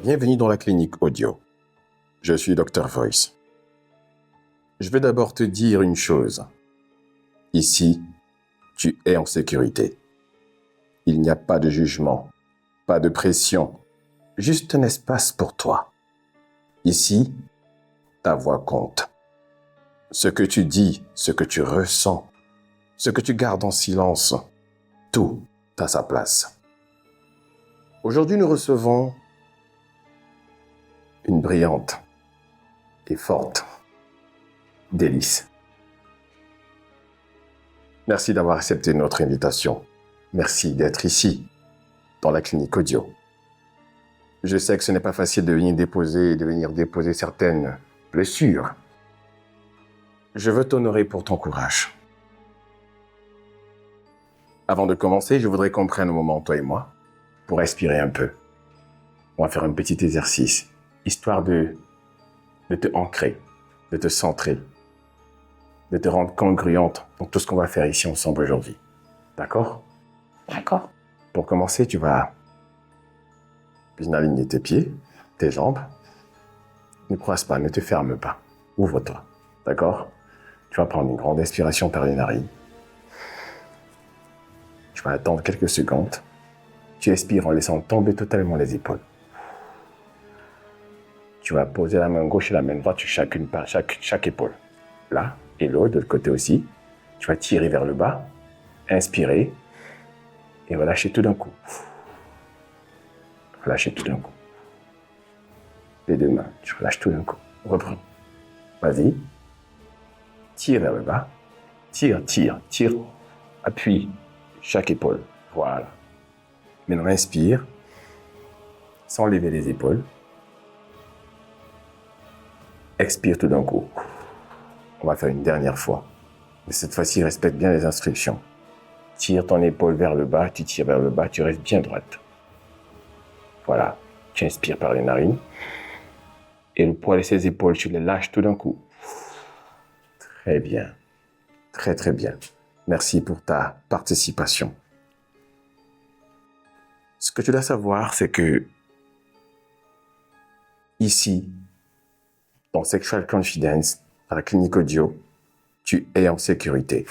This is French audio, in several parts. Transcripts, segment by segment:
Bienvenue dans la clinique audio. Je suis Dr Voice. Je vais d'abord te dire une chose. Ici, tu es en sécurité. Il n'y a pas de jugement, pas de pression, juste un espace pour toi. Ici, ta voix compte. Ce que tu dis, ce que tu ressens, ce que tu gardes en silence, tout a sa place. Aujourd'hui, nous recevons une brillante et forte Délice. Merci d'avoir accepté notre invitation. Merci d'être ici, dans la clinique audio. Je sais que ce n'est pas facile de venir déposer certaines blessures. Je veux t'honorer pour ton courage. Avant de commencer, je voudrais qu'on prenne un moment, toi et moi, pour respirer un peu. On va faire un petit exercice, histoire de te ancrer, de te centrer, de te rendre congruente dans tout ce qu'on va faire ici ensemble aujourd'hui. D'accord? D'accord. Pour commencer, tu vas bien aligner tes pieds, tes jambes. Ne croise pas, ne te ferme pas. Ouvre-toi. D'accord? Tu vas prendre une grande inspiration par les narines. Tu vas attendre quelques secondes. Tu expires en laissant tomber totalement les épaules. Tu vas poser la main gauche et la main droite sur chaque épaule. Là, et l'autre, de l'autre côté aussi. Tu vas tirer vers le bas, inspirer, et relâcher tout d'un coup. Relâcher tout d'un coup. Les deux mains, tu relâches tout d'un coup. Reprends. Vas-y. Tire vers le bas. Tire. Appuie chaque épaule. Voilà. Maintenant, inspire, sans lever les épaules. Expire tout d'un coup. On va faire une dernière fois. Mais cette fois-ci, respecte bien les instructions. Tire ton épaule vers le bas, tu tires vers le bas, tu restes bien droite. Voilà. Tu inspires par les narines. Et le poids de ses épaules, tu les lâches tout d'un coup. Très bien. Très, très bien. Merci pour ta participation. Ce que tu dois savoir, c'est que ici, dans Sexual Confidence, à la clinique audio, tu es en sécurité.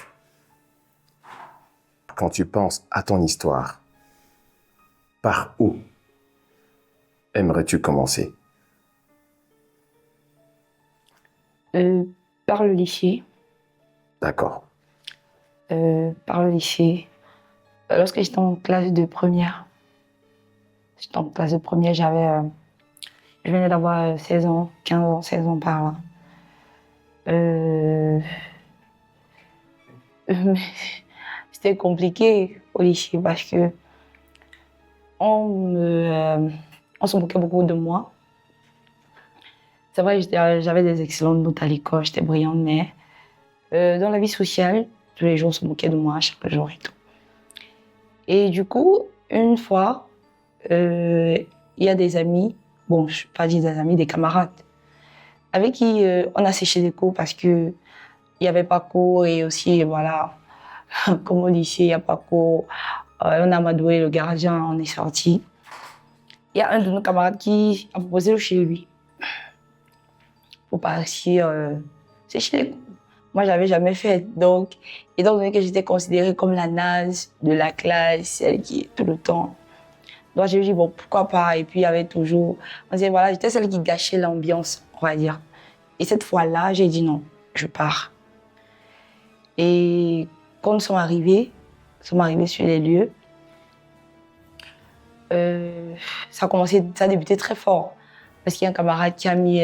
Quand tu penses à ton histoire, par où aimerais-tu commencer? Par le lycée. D'accord. Par le lycée. Lorsque j'étais en classe de première. Je venais d'avoir 16 ans, 15 ans, 16 ans par là. C'était compliqué au lycée parce que on se moquait beaucoup de moi. C'est vrai, j'avais des excellentes notes à l'école, j'étais brillante, mais dans la vie sociale, tous les jours on se moquait de moi, chaque jour et tout. Et du coup, une fois, il y a des amis, bon, je ne vais pas dire des amis, des camarades, avec qui on a séché les cours parce que il n'y avait pas cours et aussi, voilà, comme au lycée, il n'y a pas cours. On a amadoué le gardien, on est sorti. Il y a un de nos camarades qui a proposé le chez lui pour partir sécher les cours. Moi, je n'avais jamais fait. Donc, étant donné que j'étais considérée comme la naze de la classe, celle qui est tout le temps. Donc, j'ai dit, bon, pourquoi pas. Et puis, il y avait toujours... On disait, voilà, j'étais celle qui gâchait l'ambiance, on va dire. Et cette fois-là, j'ai dit non, je pars. Et quand nous sommes arrivés sur les lieux, ça a débuté très fort. Parce qu'il y a un camarade qui a mis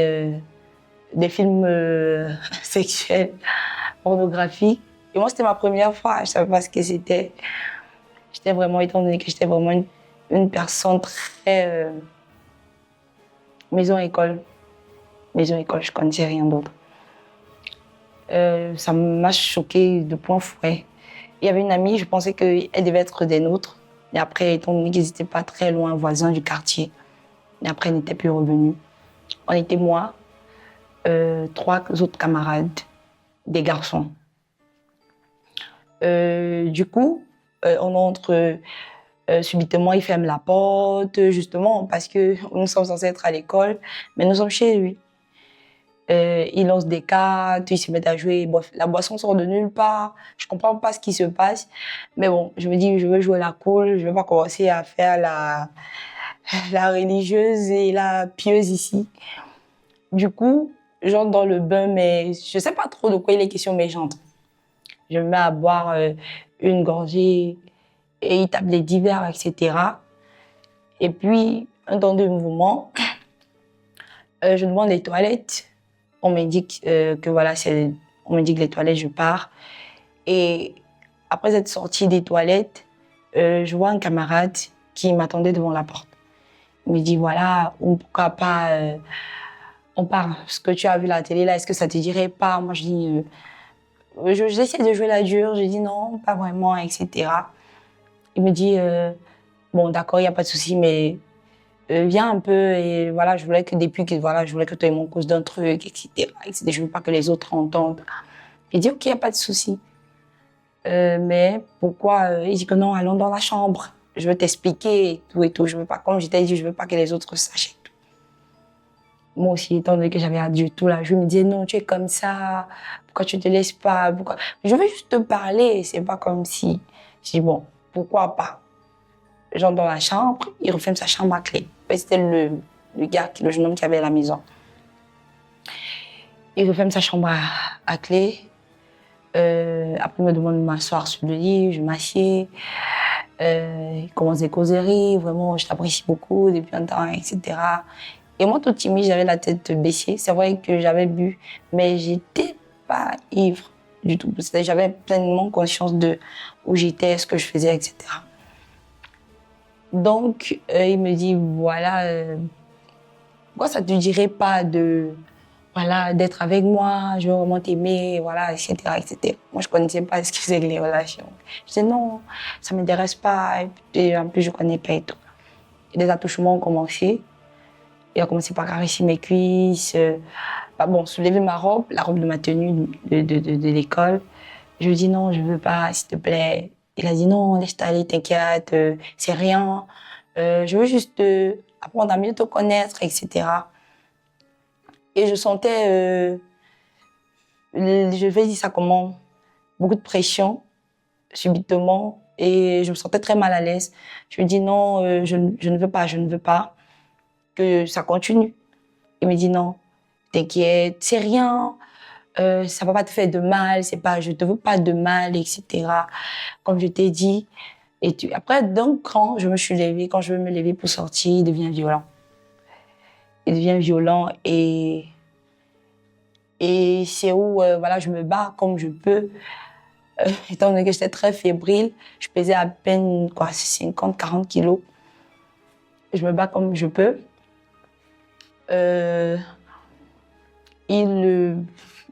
des films sexuels, pornographiques. Et moi, c'était ma première fois, je ne savais pas ce que c'était. J'étais vraiment, étant donné que j'étais vraiment une personne très maison-école. Maison-école, je ne connaissais rien d'autre. Ça m'a choquée de point fouet. Il y avait une amie, je pensais qu'elle devait être des nôtres. Et après, étant donné qu'ils n'étaient pas très loin, voisins du quartier. Et après, elle n'était plus revenue. On était moi, 3 autres camarades, des garçons. Du coup, on entre Subitement, il ferme la porte, justement, parce que nous sommes censés être à l'école, mais nous sommes chez lui. Il lance des cartes, il se met à jouer. Bref, la boisson sort de nulle part. Je comprends pas ce qui se passe. Mais bon, je me dis, je veux jouer la cool. Je veux pas commencer à faire la religieuse et la pieuse ici. Du coup, j'entre dans le bain, mais je sais pas trop de quoi il est question, mais j'entre. Je me mets à boire une gorgée et il tape les divers, etc. Et puis, un temps de mouvement, je demande les toilettes. On m'indique que voilà, on m'indique les toilettes, je pars. Et après être sortie des toilettes, je vois un camarade qui m'attendait devant la porte. Il me dit voilà, pourquoi pas, on part. Ce que tu as vu à la télé là, est-ce que ça te dirait pas? Moi je dis, j'essaie de jouer la dure. Je dis non, pas vraiment, etc. Il me dit bon d'accord, il y a pas de souci, mais viens un peu et voilà, je voulais que depuis que voilà, je voulais que tu aies mon cause d'un truc, etc. Je veux pas que les autres entendent. Il dit ok, y a pas de souci. Mais pourquoi il dit que non, allons dans la chambre. Je veux t'expliquer et tout et tout. Je veux pas, comme je t'ai dit, je veux pas que les autres sachent et tout. Moi aussi, étant donné que j'avais adieu tout là, je me disais non, tu es comme ça. Pourquoi tu te laisses pas? Pourquoi? Je veux juste te parler. C'est pas comme si. Je dis bon, pourquoi pas? J'entre dans la chambre, il referme sa chambre à clé. C'était le gars, le jeune homme qui avait la maison. Il referme sa chambre à clé. Après, il me demande de m'asseoir sur le lit, je m'assieds. Il commence des causeries, vraiment, je t'apprécie beaucoup depuis un temps, etc. Et moi, toute timide, j'avais la tête baissée. C'est vrai que j'avais bu, mais j'étais pas ivre du tout. J'avais pleinement conscience de où j'étais, ce que je faisais, etc. Donc, il me dit, voilà, pourquoi ça te dirait pas voilà, d'être avec moi, je veux vraiment t'aimer, voilà, etc., etc. Moi, je connaissais pas ce que c'est que les relations. Je disais non, ça m'intéresse pas, et en plus, je connais pas et tout. Et les attouchements ont commencé. Il a commencé par caresser mes cuisses, soulever ma robe, la robe de ma tenue de l'école. Je lui dis non, je veux pas, s'il te plaît. Il a dit non, laisse aller, t'inquiète, c'est rien. Je veux juste apprendre à mieux te connaître, etc. Et je sentais, je vais dire ça comment, beaucoup de pression, subitement, et je me sentais très mal à l'aise. Je lui dis non, je ne veux pas, que ça continue. Il me dit non, t'inquiète, c'est rien, ça va pas te faire de mal, je te veux pas de mal, etc. Comme je t'ai dit. Après, d'un cran, je me suis levée. Quand je veux me lever pour sortir, il devient violent. Il devient violent et c'est où voilà, je me bats comme je peux. Étant donné que j'étais très fébrile, je pesais à peine 50-40 kilos. Je me bats comme je peux. Il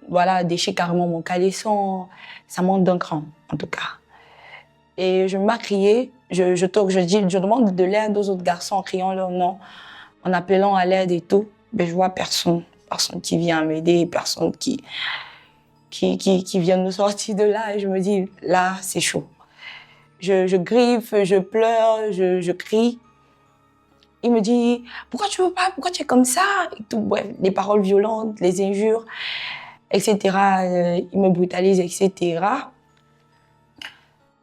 voilà, déchire carrément mon caleçon. Ça monte d'un cran, en tout cas. Et je me mets à crier. Je demande de l'aide aux autres garçons en criant leur nom, en appelant à l'aide et tout. Mais je vois personne qui vient m'aider, personne qui vient nous sortir de là. Et je me dis, là, c'est chaud. Je griffe, je pleure, je crie. Il me dit, pourquoi tu veux pas, pourquoi tu es comme ça? Et tout. Bref, les paroles violentes, les injures, etc. Il me brutalise, etc.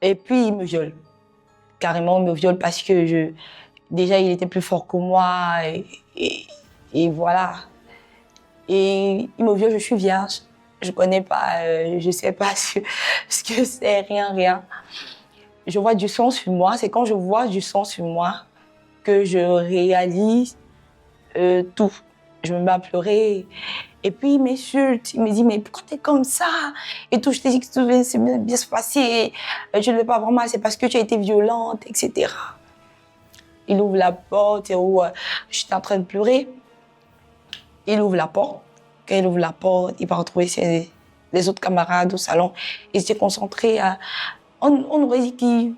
Et puis, il me viole. Carrément, il me viole parce que déjà, il était plus fort que moi. Et voilà. Et il me viole, je suis vierge. Je connais pas, je sais pas ce que c'est, rien. Je vois du sang sur moi. C'est quand je vois du sang sur moi que je réalise tout. Je me mets à pleurer. Et puis, il m'insulte. Il me dit, mais pourquoi t'es comme ça? Et tout, je t'ai dit que tout va bien se passer. Tu ne veux pas avoir mal, c'est parce que tu as été violente, etc. Il ouvre la porte et où j'étais en train de pleurer. Il ouvre la porte. Quand il ouvre la porte, il va retrouver les autres camarades au salon. Il s'est concentré à... On aurait dit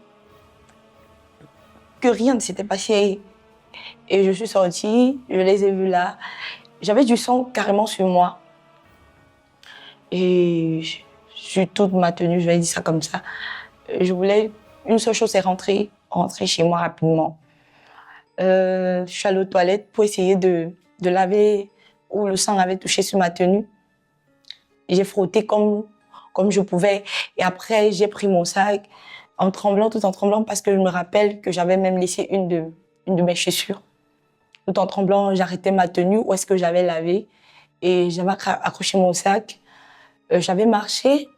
que rien ne s'était passé. Et je suis sortie, je les ai vus là. J'avais du sang carrément sur moi. Et je suis toute ma tenue, je vais dire ça comme ça. Je voulais... Une seule chose, c'est rentrer rentrer chez moi rapidement. Je suis allée aux toilettes pour essayer de laver où le sang avait touché sur ma tenue. J'ai frotté comme je pouvais. Et après, j'ai pris mon sac en tremblant, tout en tremblant, parce que je me rappelle que j'avais même laissé une de mes chaussures. Tout en tremblant, j'arrêtais ma tenue où est-ce que j'avais lavé. Et j'avais accroché mon sac. J'avais marché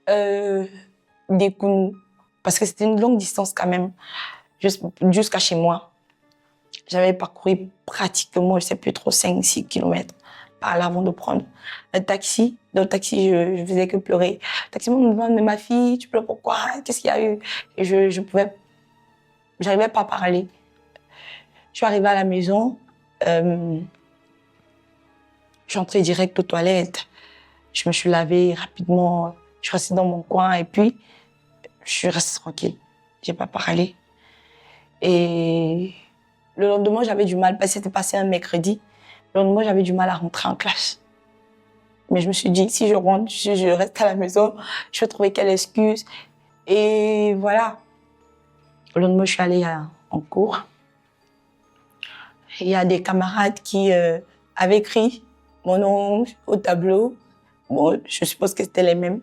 des Kounou, parce que c'était une longue distance quand même, jusqu'à chez moi. J'avais parcouru pratiquement, je sais plus trop, 5-6 kilomètres par là avant de prendre un taxi. Dans le taxi, je faisais que pleurer. Le taxi me demande, mais ma fille, tu pleures pourquoi? Qu'est-ce qu'il y a eu? Et j'arrivais pas à parler. Je suis arrivée à la maison, je suis entrée direct aux toilettes. Je me suis lavée rapidement, je suis restée dans mon coin et puis je suis restée tranquille. J'ai pas parlé. Et le lendemain, j'avais du mal, parce que c'était passé un mercredi. Le lendemain, j'avais du mal à rentrer en classe. Mais je me suis dit, si je rentre, je reste à la maison, je vais trouver quelle excuse. Et voilà. Le lendemain, je suis allée en cours. Il y a des camarades qui avaient écrit mon nom au tableau. Bon, je suppose que c'était les mêmes.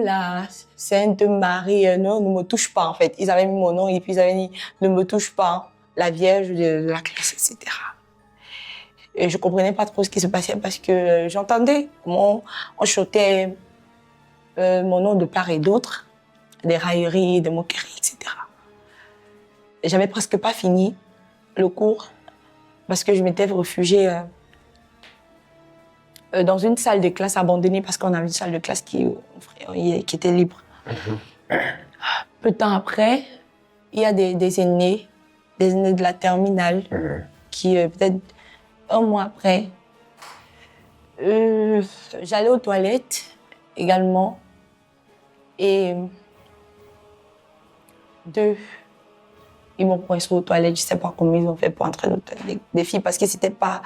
La Sainte Marie, non, ne me touche pas, en fait. Ils avaient mis mon nom et puis ils avaient dit, ne me touche pas, la Vierge de la classe, etc. Et je comprenais pas trop ce qui se passait parce que j'entendais comment on chutait mon nom de part et d'autre, des railleries, des moqueries, etc. Et j'avais presque pas fini le cours parce que je m'étais réfugiée dans une salle de classe abandonnée parce qu'on avait une salle de classe qui était libre. Peu de temps après, il y a des aînés de la terminale qui, peut-être un mois après, j'allais aux toilettes également et ils m'ont coincé aux toilettes. Je sais pas comment ils ont fait pour entrer dans les toilettes des filles parce que c'était pas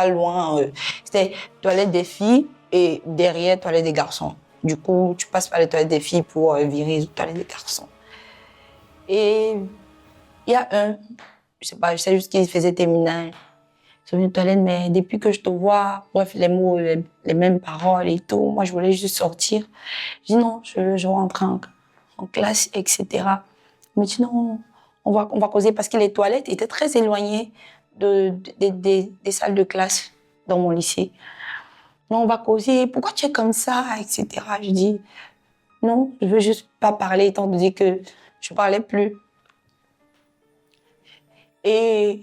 loin. C'était toilette des filles et derrière toilette des garçons. Du coup, tu passes par les toilettes des filles pour virer les toilettes des garçons. Et il y a je sais juste qu'il faisait terminale. Ils sont venus aux toilettes, mais depuis que je te vois, bref, les mots, les mêmes paroles et tout, moi je voulais juste sortir. Je dis non, je vais rentrer en classe, etc. Il me dit non, on va causer parce que les toilettes étaient très éloignées des salles de classe dans mon lycée. Non, on va causer, pourquoi tu es comme ça, etc. Je dis non, je veux juste pas parler étant donné que je parlais plus. Et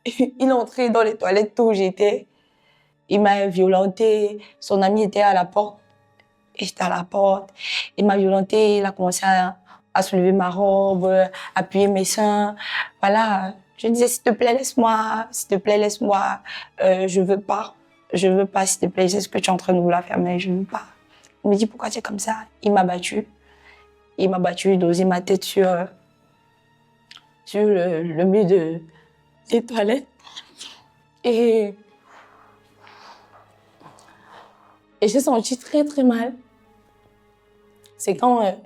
il est entré dans les toilettes où j'étais. Il m'a violentée. Son ami était à la porte. Et j'étais à la porte. Il m'a violentée. Il a commencé à soulever ma robe, appuyer mes seins. Voilà. Je disais, s'il te plaît, laisse-moi. S'il te plaît, laisse-moi. Je veux pas. Je veux pas, s'il te plaît. Je sais ce que tu es en train de vouloir faire, mais je veux pas. Il me dit, pourquoi tu es comme ça? Il m'a battue. Il m'a battue, dosé ma tête sur le mur des toilettes. Et j'ai senti très, très mal. C'est quand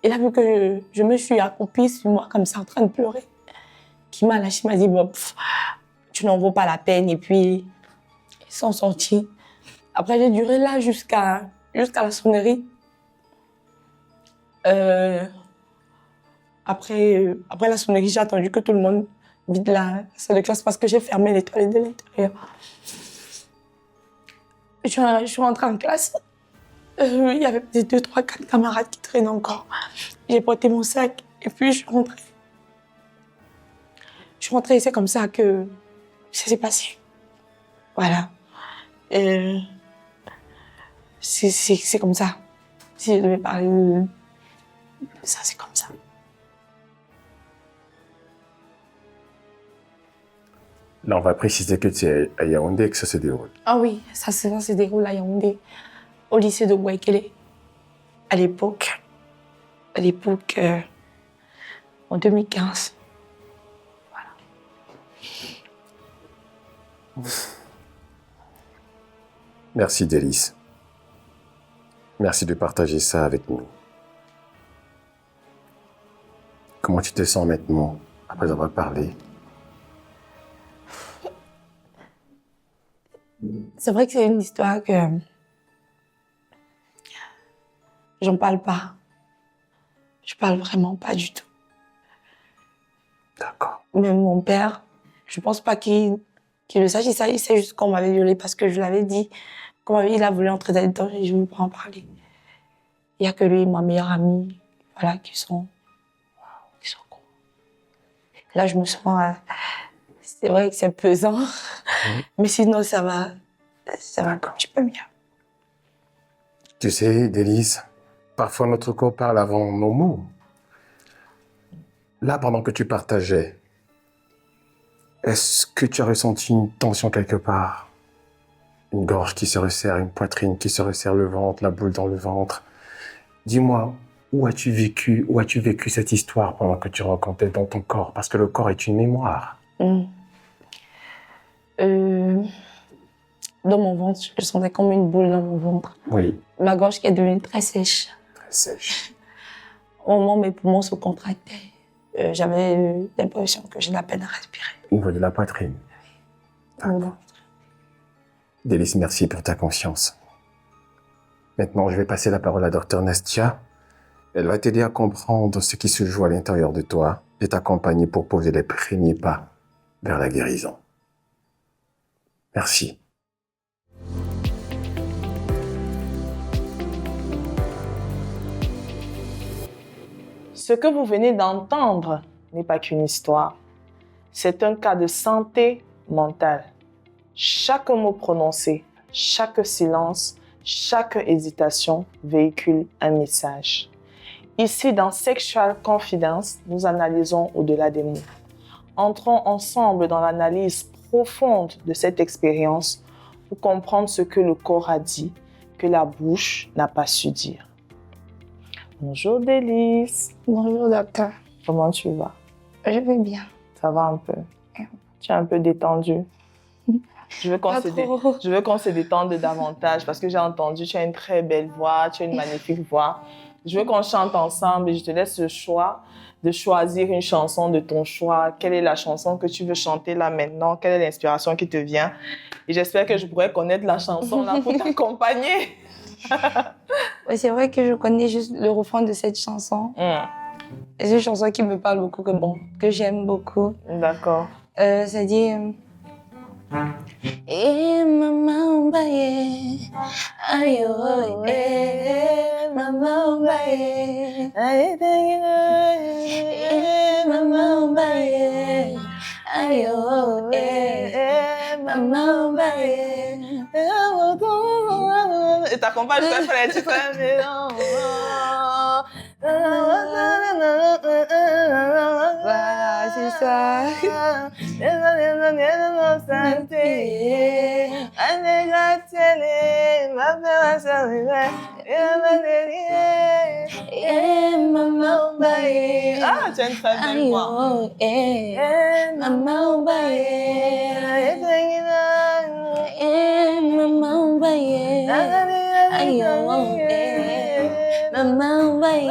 il a vu que je me suis accroupie sur moi, comme ça, en train de pleurer, qu'il m'a lâché, il m'a dit, bon, tu n'en vaux pas la peine. Et puis, ils sont sortis. Après, j'ai duré là jusqu'à la sonnerie. Après la sonnerie, j'ai attendu que tout le monde vide la salle de classe parce que j'ai fermé les toilettes de l'intérieur. Je suis rentrée en classe. Il y avait peut-être 2, 3, 4 camarades qui traînaient encore. J'ai porté mon sac et puis je suis rentrée. Je suis rentrée et c'est comme ça que ça s'est passé. Voilà. C'est comme ça. Si je devais parler de ça, c'est comme ça. Là, on va préciser que tu es à Yaoundé que ça se déroule. Ah oui, ça se déroule à Yaoundé, au lycée de Bouakelé. À l'époque, en 2015. Voilà. Merci, Délice. Merci de partager ça avec nous. Comment tu te sens maintenant, après avoir parlé? C'est vrai que c'est une histoire que j'en parle pas. Je parle vraiment pas du tout. D'accord. Même mon père, je pense pas qu'il le sache. Il sait juste qu'on m'avait violée parce que je l'avais dit. Il a voulu entrer là-dedans et je ne veux pas en parler. Il y a que lui et ma meilleure amie, voilà, qui sont cool. Là, je me sens... c'est vrai que c'est pesant, mais sinon, ça va un petit peu mieux. Tu sais, Délice, parfois notre corps parle avant nos mots. Là, pendant que tu partageais, est-ce que tu as ressenti une tension quelque part? Une gorge qui se resserre, une poitrine qui se resserre, le ventre, la boule dans le ventre. Dis-moi, où as-tu vécu cette histoire pendant que tu racontais dans ton corps? Parce que le corps est une mémoire. Dans mon ventre, je sentais comme une boule dans mon ventre. Oui. Ma gorge qui est devenue très sèche. Très sèche. Au moment où mes poumons se contractaient, j'avais l'impression que j'ai de la peine à respirer. Au niveau de la poitrine. Voilà. Délice, merci pour ta confiance. Maintenant, je vais passer la parole à Dr Nastia. Elle va t'aider à comprendre ce qui se joue à l'intérieur de toi et t'accompagner pour poser les premiers pas vers la guérison. Merci. Ce que vous venez d'entendre n'est pas qu'une histoire. C'est un cas de santé mentale. Chaque mot prononcé, chaque silence, chaque hésitation véhicule un message. Ici, dans Sexual Confidence, nous analysons au-delà des mots. Entrons ensemble dans l'analyse profonde de cette expérience pour comprendre ce que le corps a dit, que la bouche n'a pas su dire. Bonjour Délice. Bonjour docteur. Comment tu vas? Je vais bien. Ça va un peu? Tu es un peu détendue? Je veux qu'on se détende davantage parce que j'ai entendu, tu as une très belle voix, tu as une magnifique voix. Je veux qu'on chante ensemble et je te laisse le choix de choisir une chanson de ton choix. Quelle est la chanson que tu veux chanter là maintenant? Quelle est l'inspiration qui te vient? Et j'espère que je pourrais connaître la chanson là pour t'accompagner. Ouais, c'est vrai que je connais juste le refrain de cette chanson. C'est une chanson qui me parle beaucoup, que j'aime beaucoup. D'accord. Ça dit... Eh maman baye, ayo eh maman baye, eh maman baye, ayo eh maman baye. Et t'accompagnes, je vais faire les titres. Voilà, c'est ça. Ah, tu as une très belle voix. Maman baye, maman baye, ayo maman baye.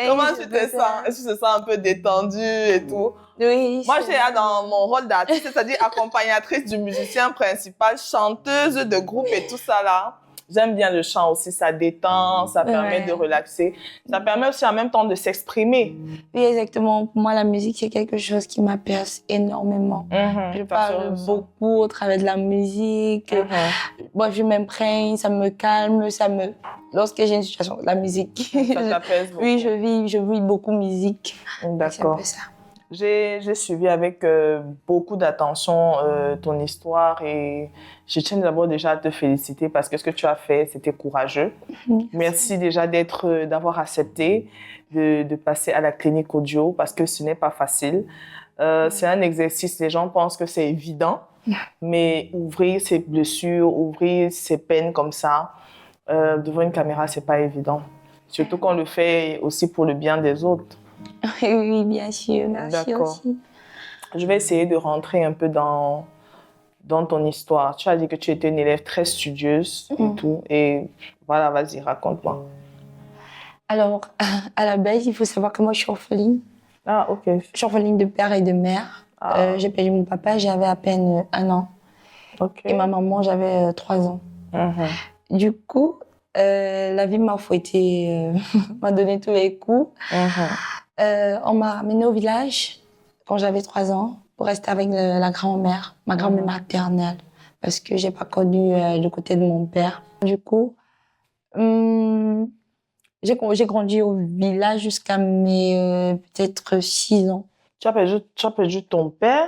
Comment tu te sens? Est-ce que tu te sens un peu détendue et tout? Oui. Moi, j'ai dans mon rôle d'artiste, c'est-à-dire accompagnatrice du musicien principal, chanteuse de groupe et tout ça là. J'aime bien le chant aussi, ça détend, ça permet de relaxer. Ça permet aussi en même temps de s'exprimer. Oui, exactement. Pour moi, la musique, c'est quelque chose qui m'apaise énormément. Je parle beaucoup au travers de la musique. Moi, je m'imprègne, ça me calme, Lorsque j'ai une situation, la musique. Ça t'apaise beaucoup. Oui, je vis beaucoup musique. D'accord. C'est ça. J'ai suivi avec beaucoup d'attention ton histoire et je tiens d'abord déjà à te féliciter parce que ce que tu as fait, c'était courageux. Merci déjà d'avoir accepté de passer à la clinique audio parce que ce n'est pas facile. C'est un exercice, les gens pensent que c'est évident, mais ouvrir ses blessures, ouvrir ses peines comme ça, devant une caméra, c'est pas évident. Surtout qu'on le fait aussi pour le bien des autres. Oui, bien sûr. Merci aussi. Je vais essayer de rentrer un peu dans dans ton histoire. Tu as dit que tu étais une élève très studieuse et tout. Et voilà, vas-y, raconte-moi. Alors, à la base, il faut savoir que moi, je suis orpheline. Ah, ok. Je suis orpheline de père et de mère. J'ai perdu mon papa, j'avais à peine 1 an. Ok. Et ma maman, j'avais 3 ans. Du coup, la vie m'a fouetté, m'a donné tous les coups. On m'a ramenée au village quand j'avais 3 ans pour rester avec la grand-mère, ma grand-mère maternelle, parce que j'ai pas connu le côté de mon père. Du coup, j'ai grandi au village jusqu'à mes peut-être 6 ans. Tu as perdu ton père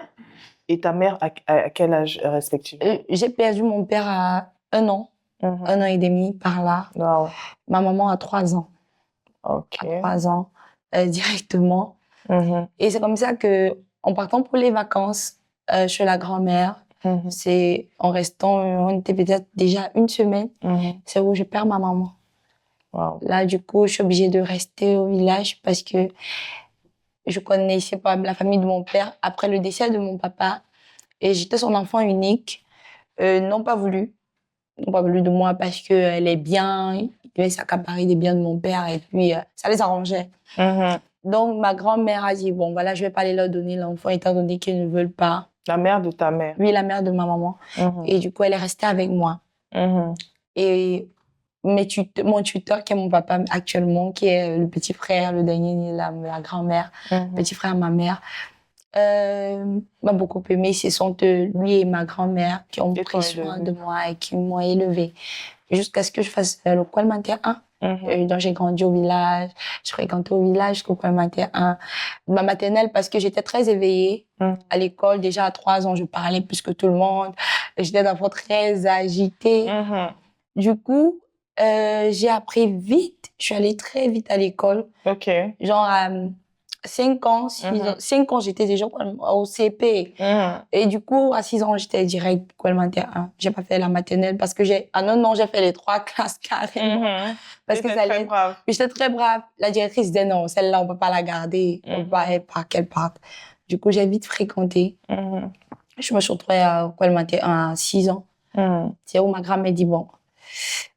et ta mère à quel âge respectivement? J'ai perdu mon père à 1 an, 1 an et demi par là. Wow. Ma maman à 3 ans. Ok. À 3 ans, directement. Et c'est comme ça que, en partant pour les vacances chez la grand-mère, c'est en restant, on était peut-être déjà 1 semaine, c'est où je perds ma maman. Wow. Là, du coup, je suis obligée de rester au village parce que je connaissais pas la famille de mon père après le décès de mon papa. Et j'étais son enfant unique. N'ont pas voulu de moi parce qu'elle est bien, ils devaient s'accaparer des biens de mon père et puis ça les arrangeait. Donc, ma grand-mère a dit, bon, voilà, je vais pas aller leur donner l'enfant étant donné qu'ils ne veulent pas. La mère de ta mère? Oui, la mère de ma maman. Et du coup, elle est restée avec moi. Et mon tuteur, qui est mon papa actuellement, qui est le petit frère, le dernier, la grand-mère, petit frère à ma mère, m'a beaucoup aimé. Ce sont lui et ma grand-mère qui ont pris soin de moi et qui m'ont élevée jusqu'à ce que je fasse l'école maternelle 1. Donc j'ai grandi au village, je fréquentais au village jusqu'au l'école maternelle 1. Ma maternelle parce que j'étais très éveillée à l'école. Déjà à 3 ans, je parlais plus que tout le monde. J'étais une enfant très agitée. Du coup, j'ai appris vite. Je suis allée très vite à l'école. Ok. Genre à 5 ans, 6 ans. 5 ans, j'étais déjà au CP. Et du coup, à 6 ans, j'étais direct école maternelle 1. J'ai pas fait la maternelle parce que en 1 an, j'ai fait les 3 classes carrément. Parce que ça allait. Très brave. J'étais très brave. La directrice disait non, celle-là, on peut pas la garder. On peut pas qu'elle parte. Du coup, j'ai vite fréquenté. Je me suis retrouvée à l'école maternelle à 6 ans. C'est où ma grand-mère dit bon,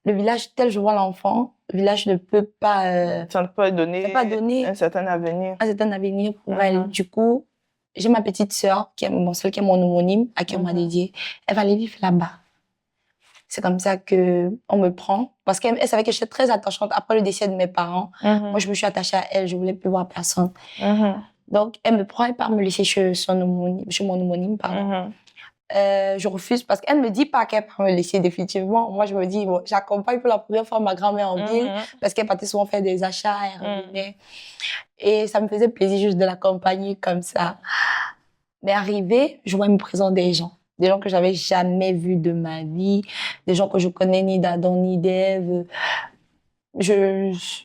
le village tel je vois l'enfant, le village ne peut pas. Ça ne peut pas donner un certain avenir. Un certain avenir pour elle. Du coup, j'ai ma petite sœur, celle qui est mon homonyme, à qui on m'a dédié. Elle va aller vivre là-bas. C'est comme ça que on me prend. Parce qu'elle savait que j'étais très attachante. Après le décès de mes parents, moi, je me suis attachée à elle. Je voulais plus voir personne. Donc, elle me prend et part me laisser chez mon homonyme, pardon. Je refuse parce qu'elle me dit pas qu'elle peut me laisser définitivement. Moi, je me dis, bon, j'accompagne pour la première fois ma grand-mère en ville parce qu'elle partait souvent faire des achats, elle revenait. Et ça me faisait plaisir juste de l'accompagner comme ça. Mais arrivée, je vois me présenter des gens que j'avais jamais vus de ma vie, des gens que je connais ni d'Adam ni d'Ève.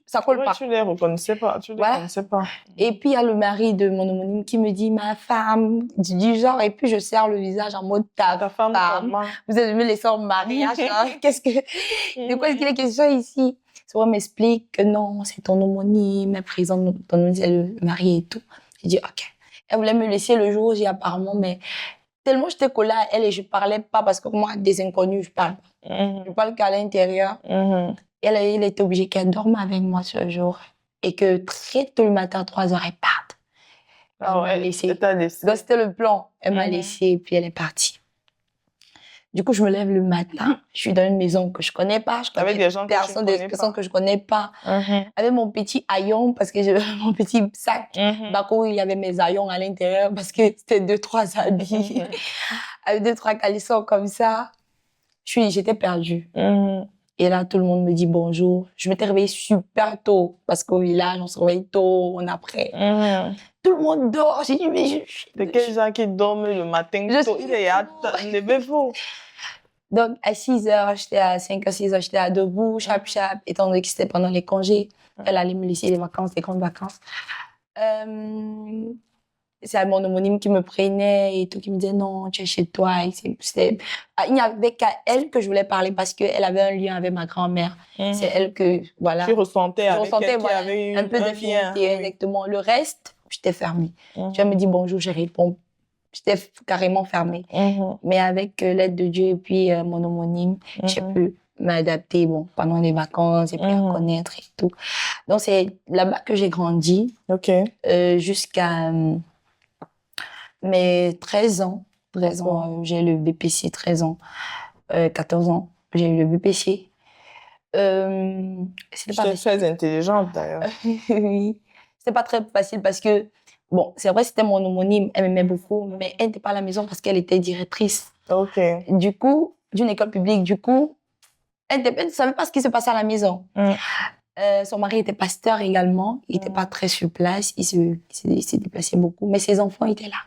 Ça colle pas. Tu les reconnaissais pas. Connaissais pas. Et puis, il y a le mari de mon homonyme qui me dit, ma femme, du genre, et puis je serre le visage en mode, ta femme. Vous allez me laisser en mariage, hein? De quoi est-ce qu'il est question ici? Souvent, m'explique que non, c'est ton homonyme, elle présente ton homonyme, c'est le mari et tout. J'ai dit, ok. Elle voulait me laisser le jour où j'ai apparemment, mais tellement j'étais collée à elle et je parlais pas parce que moi, des inconnus, je parle pas. Je parle qu'à l'intérieur. Et il était obligé qu'elle dorme avec moi ce jour. Et que très tôt le matin, à 3 heures, elle parte. Elle m'a laissé. Donc, c'était le plan. Elle m'a laissé et puis elle est partie. Du coup, je me lève le matin. Je suis dans une maison que je connais pas. Avec des gens que je connais pas. Avec mon petit haillon, parce que j'avais mon petit sac. Où il y avait mes haillons à l'intérieur parce que c'était 2-3 habits. Avec 2-3 calissons comme ça. J'étais perdue. Et là, tout le monde me dit bonjour. Je m'étais réveillée super tôt parce qu'au village, on se réveille tôt, on après. Tout le monde dort. J'ai dit, mais de quels gens qui dorment le matin tôt? Il est levez-vous. Donc, à 6 heures, j'étais à 5 à 6 heures, j'étais à debout, chap, étant donné que c'était pendant les congés. Elle allait me laisser les vacances, les grandes vacances. C'est mon homonyme qui me prenait et tout, qui me disait non, tu es chez toi. Il n'y avait qu'à elle que je voulais parler parce qu'elle avait un lien avec ma grand-mère. C'est elle que, voilà. Tu ressentais avec elle voilà, avait un peu d'affinité, exactement. Le reste, j'étais fermée. Tu me dis bonjour, je réponds j'étais carrément fermée. Mais avec l'aide de Dieu et puis mon homonyme, j'ai pu m'adapter pendant les vacances et puis à connaître et tout. Donc, c'est là-bas que j'ai grandi jusqu'à mes 13 ans. 13 ans, j'ai le BPC, 13 ans. 14 ans, j'ai eu le BPC. C'était pas très intelligente, d'ailleurs. Oui. C'était pas très facile parce que, bon, c'est vrai, c'était mon homonyme, elle m'aimait beaucoup, mais elle n'était pas à la maison parce qu'elle était directrice. Du coup, d'une école publique, elle ne savait pas ce qui se passait à la maison. Son mari était pasteur également, il n'était pas très sur place, il s'est déplacé beaucoup, mais ses enfants étaient là.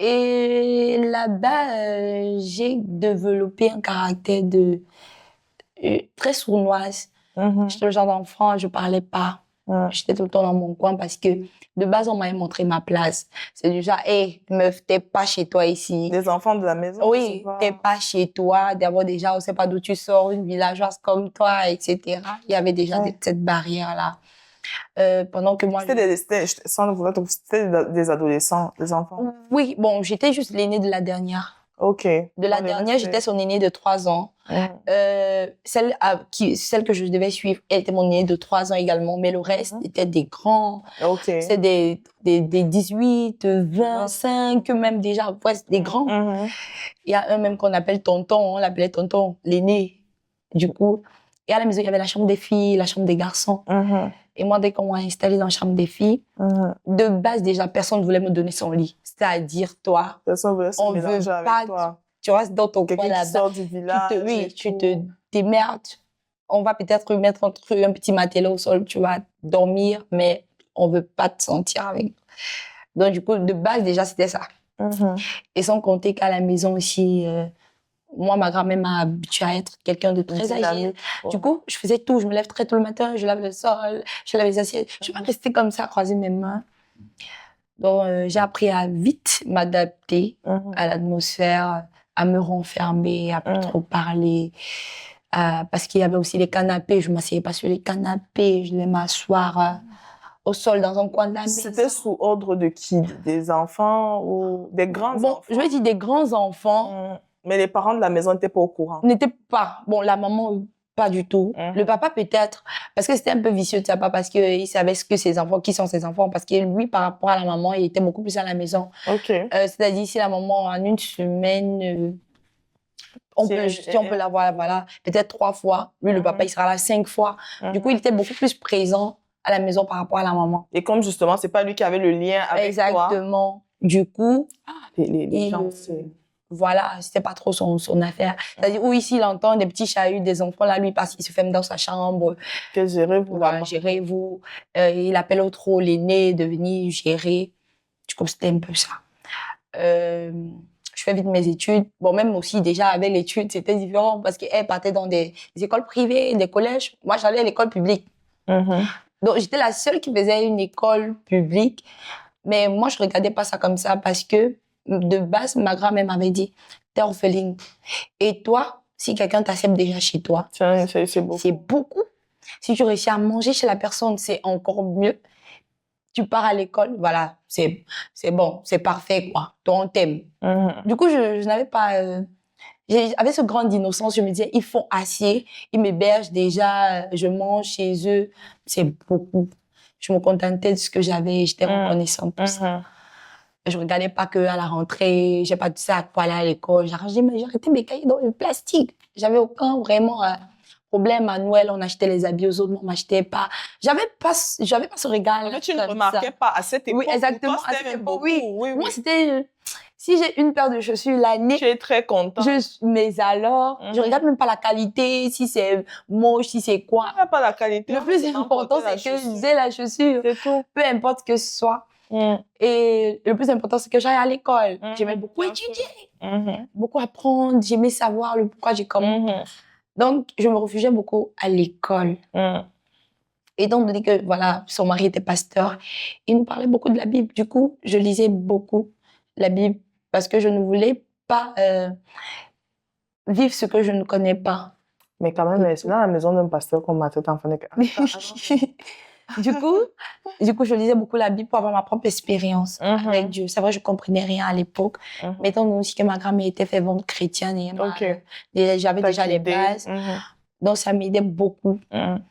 Et là-bas, j'ai développé un caractère très sournoise. J'étais le genre d'enfant, je parlais pas. J'étais tout le temps dans mon coin parce que de base, on m'avait montré ma place. C'est du genre, hé, meuf, t'es pas chez toi ici. Les enfants de la maison. Oui, t'es pas chez toi. D'abord, déjà, on sait pas d'où tu sors, une villageoise comme toi, etc. Il y avait déjà cette barrière-là. Pendant que moi... C'était des adolescents, des enfants? Oui, bon, j'étais juste l'aînée de la dernière. De la dernière, j'étais son aînée de 3 ans. Celle que je devais suivre, elle était mon aînée de 3 ans également, mais le reste était des grands. C'était des 18, 25, même déjà, des grands. Il y a un même qu'on appelle tonton, on l'appelait tonton, l'aîné. Du coup, et à la maison, il y avait la chambre des filles, la chambre des garçons. Et moi, dès qu'on m'a installée dans la chambre des filles, de base, déjà, personne ne voulait me donner son lit. C'est-à-dire, toi, on veut pas, toi. Tu restes dans ton coin là-bas. Qui sort du village. Tu te démerdes. On va peut-être mettre un petit matelas au sol, tu vas dormir, mais on veut pas te sentir avec. Donc, du coup, de base, déjà, c'était ça. Et sans compter qu'à la maison aussi, moi, ma grand-mère m'a habituée à être quelqu'un de très agile. Du coup, je faisais tout. Je me lève très tôt le matin, je lave le sol, je lave les assiettes. Je ne vais pas rester comme ça, croiser mes mains. Donc, j'ai appris à vite m'adapter à l'atmosphère, à me renfermer, à plus trop parler. Parce qu'il y avait aussi les canapés. Je ne m'asseyais pas sur les canapés. Je devais m'asseoir au sol dans un coin de la maison. C'était sous ordre de qui? Des enfants ou des grands enfants? Je vais dire des grands enfants. Mais les parents de la maison n'étaient pas au courant? N'étaient pas. Bon, la maman, pas du tout. Le papa, peut-être. Parce que c'était un peu vicieux de sa part, parce qu'il savait qui sont ses enfants. Parce que lui, par rapport à la maman, il était beaucoup plus à la maison. C'est-à-dire, si la maman, en une semaine, on peut la voir, voilà, peut-être 3 fois. Lui, le papa, il sera là 5 fois. Du coup, il était beaucoup plus présent à la maison par rapport à la maman. Et comme justement, c'est pas lui qui avait le lien avec toi. Exactement. Du coup, les gens, voilà, c'était pas trop son affaire. C'est-à-dire, où ici, il entend des petits chahuts, des enfants, là, lui, parce qu'il se ferme dans sa chambre. Gérez-vous. Voilà, gérez-vous. Il appelle au trop l'aîné de venir gérer. Du coup, c'était un peu ça. Je fais vite mes études. Bon, même aussi, déjà, avec l'étude, c'était différent parce qu'elle partait dans des écoles privées, des collèges. Moi, j'allais à l'école publique. Donc, j'étais la seule qui faisait une école publique. Mais moi, je regardais pas ça comme ça parce que, de base, ma grand-mère m'avait dit, t'es orpheline. Et toi, si quelqu'un t'accepte déjà chez toi, c'est beaucoup. C'est beaucoup. Si tu réussis à manger chez la personne, c'est encore mieux. Tu pars à l'école, voilà, c'est bon, c'est parfait, quoi. Toi, on t'aime. Du coup, je n'avais pas... Avec ce grand innocence, je me disais, ils font assez, ils m'hébergent déjà, je mange chez eux. C'est beaucoup. Je me contentais de ce que j'avais, j'étais reconnaissante pour ça. Je regardais pas que à la rentrée, j'ai pas de sac pour aller à l'école. J'ai arrêté mes cahiers dans le plastique. J'avais aucun vraiment problème. À Noël, on achetait les habits aux autres, on m'achetait pas. J'avais pas ce régal. Mais tu ne remarquais pas à cette époque. Oui, exactement. Toi, c'était beaucoup. Oui. Moi, c'était si j'ai une paire de chaussures l'année, tu es très content. Mais alors, je regarde même pas la qualité, si c'est moche, si c'est quoi. Pas la qualité. Le plus important, c'est que j'ai la chaussure. C'est tout. Peu importe que ce soit. Et le plus important, c'est que j'aille à l'école. J'aimais beaucoup étudier, beaucoup apprendre, j'aimais savoir le pourquoi j'ai commencé. Donc, je me réfugiais beaucoup à l'école. Étant donné que, voilà, son mari était pasteur, il nous parlait beaucoup de la Bible. Du coup, je lisais beaucoup la Bible parce que je ne voulais pas vivre ce que je ne connais pas. Mais quand même, c'est dans la maison d'un pasteur qu'on m'a tout enfant. Du coup, je lisais beaucoup la Bible pour avoir ma propre expérience Mhm. avec Dieu. C'est vrai, je comprenais rien à l'époque. Mhm. Mais étant donné aussi que ma grand-mère était fervente chrétienne et Ok. j'avais déjà les T'as bases. guidé. Donc, ça m'aidait beaucoup. Mhm.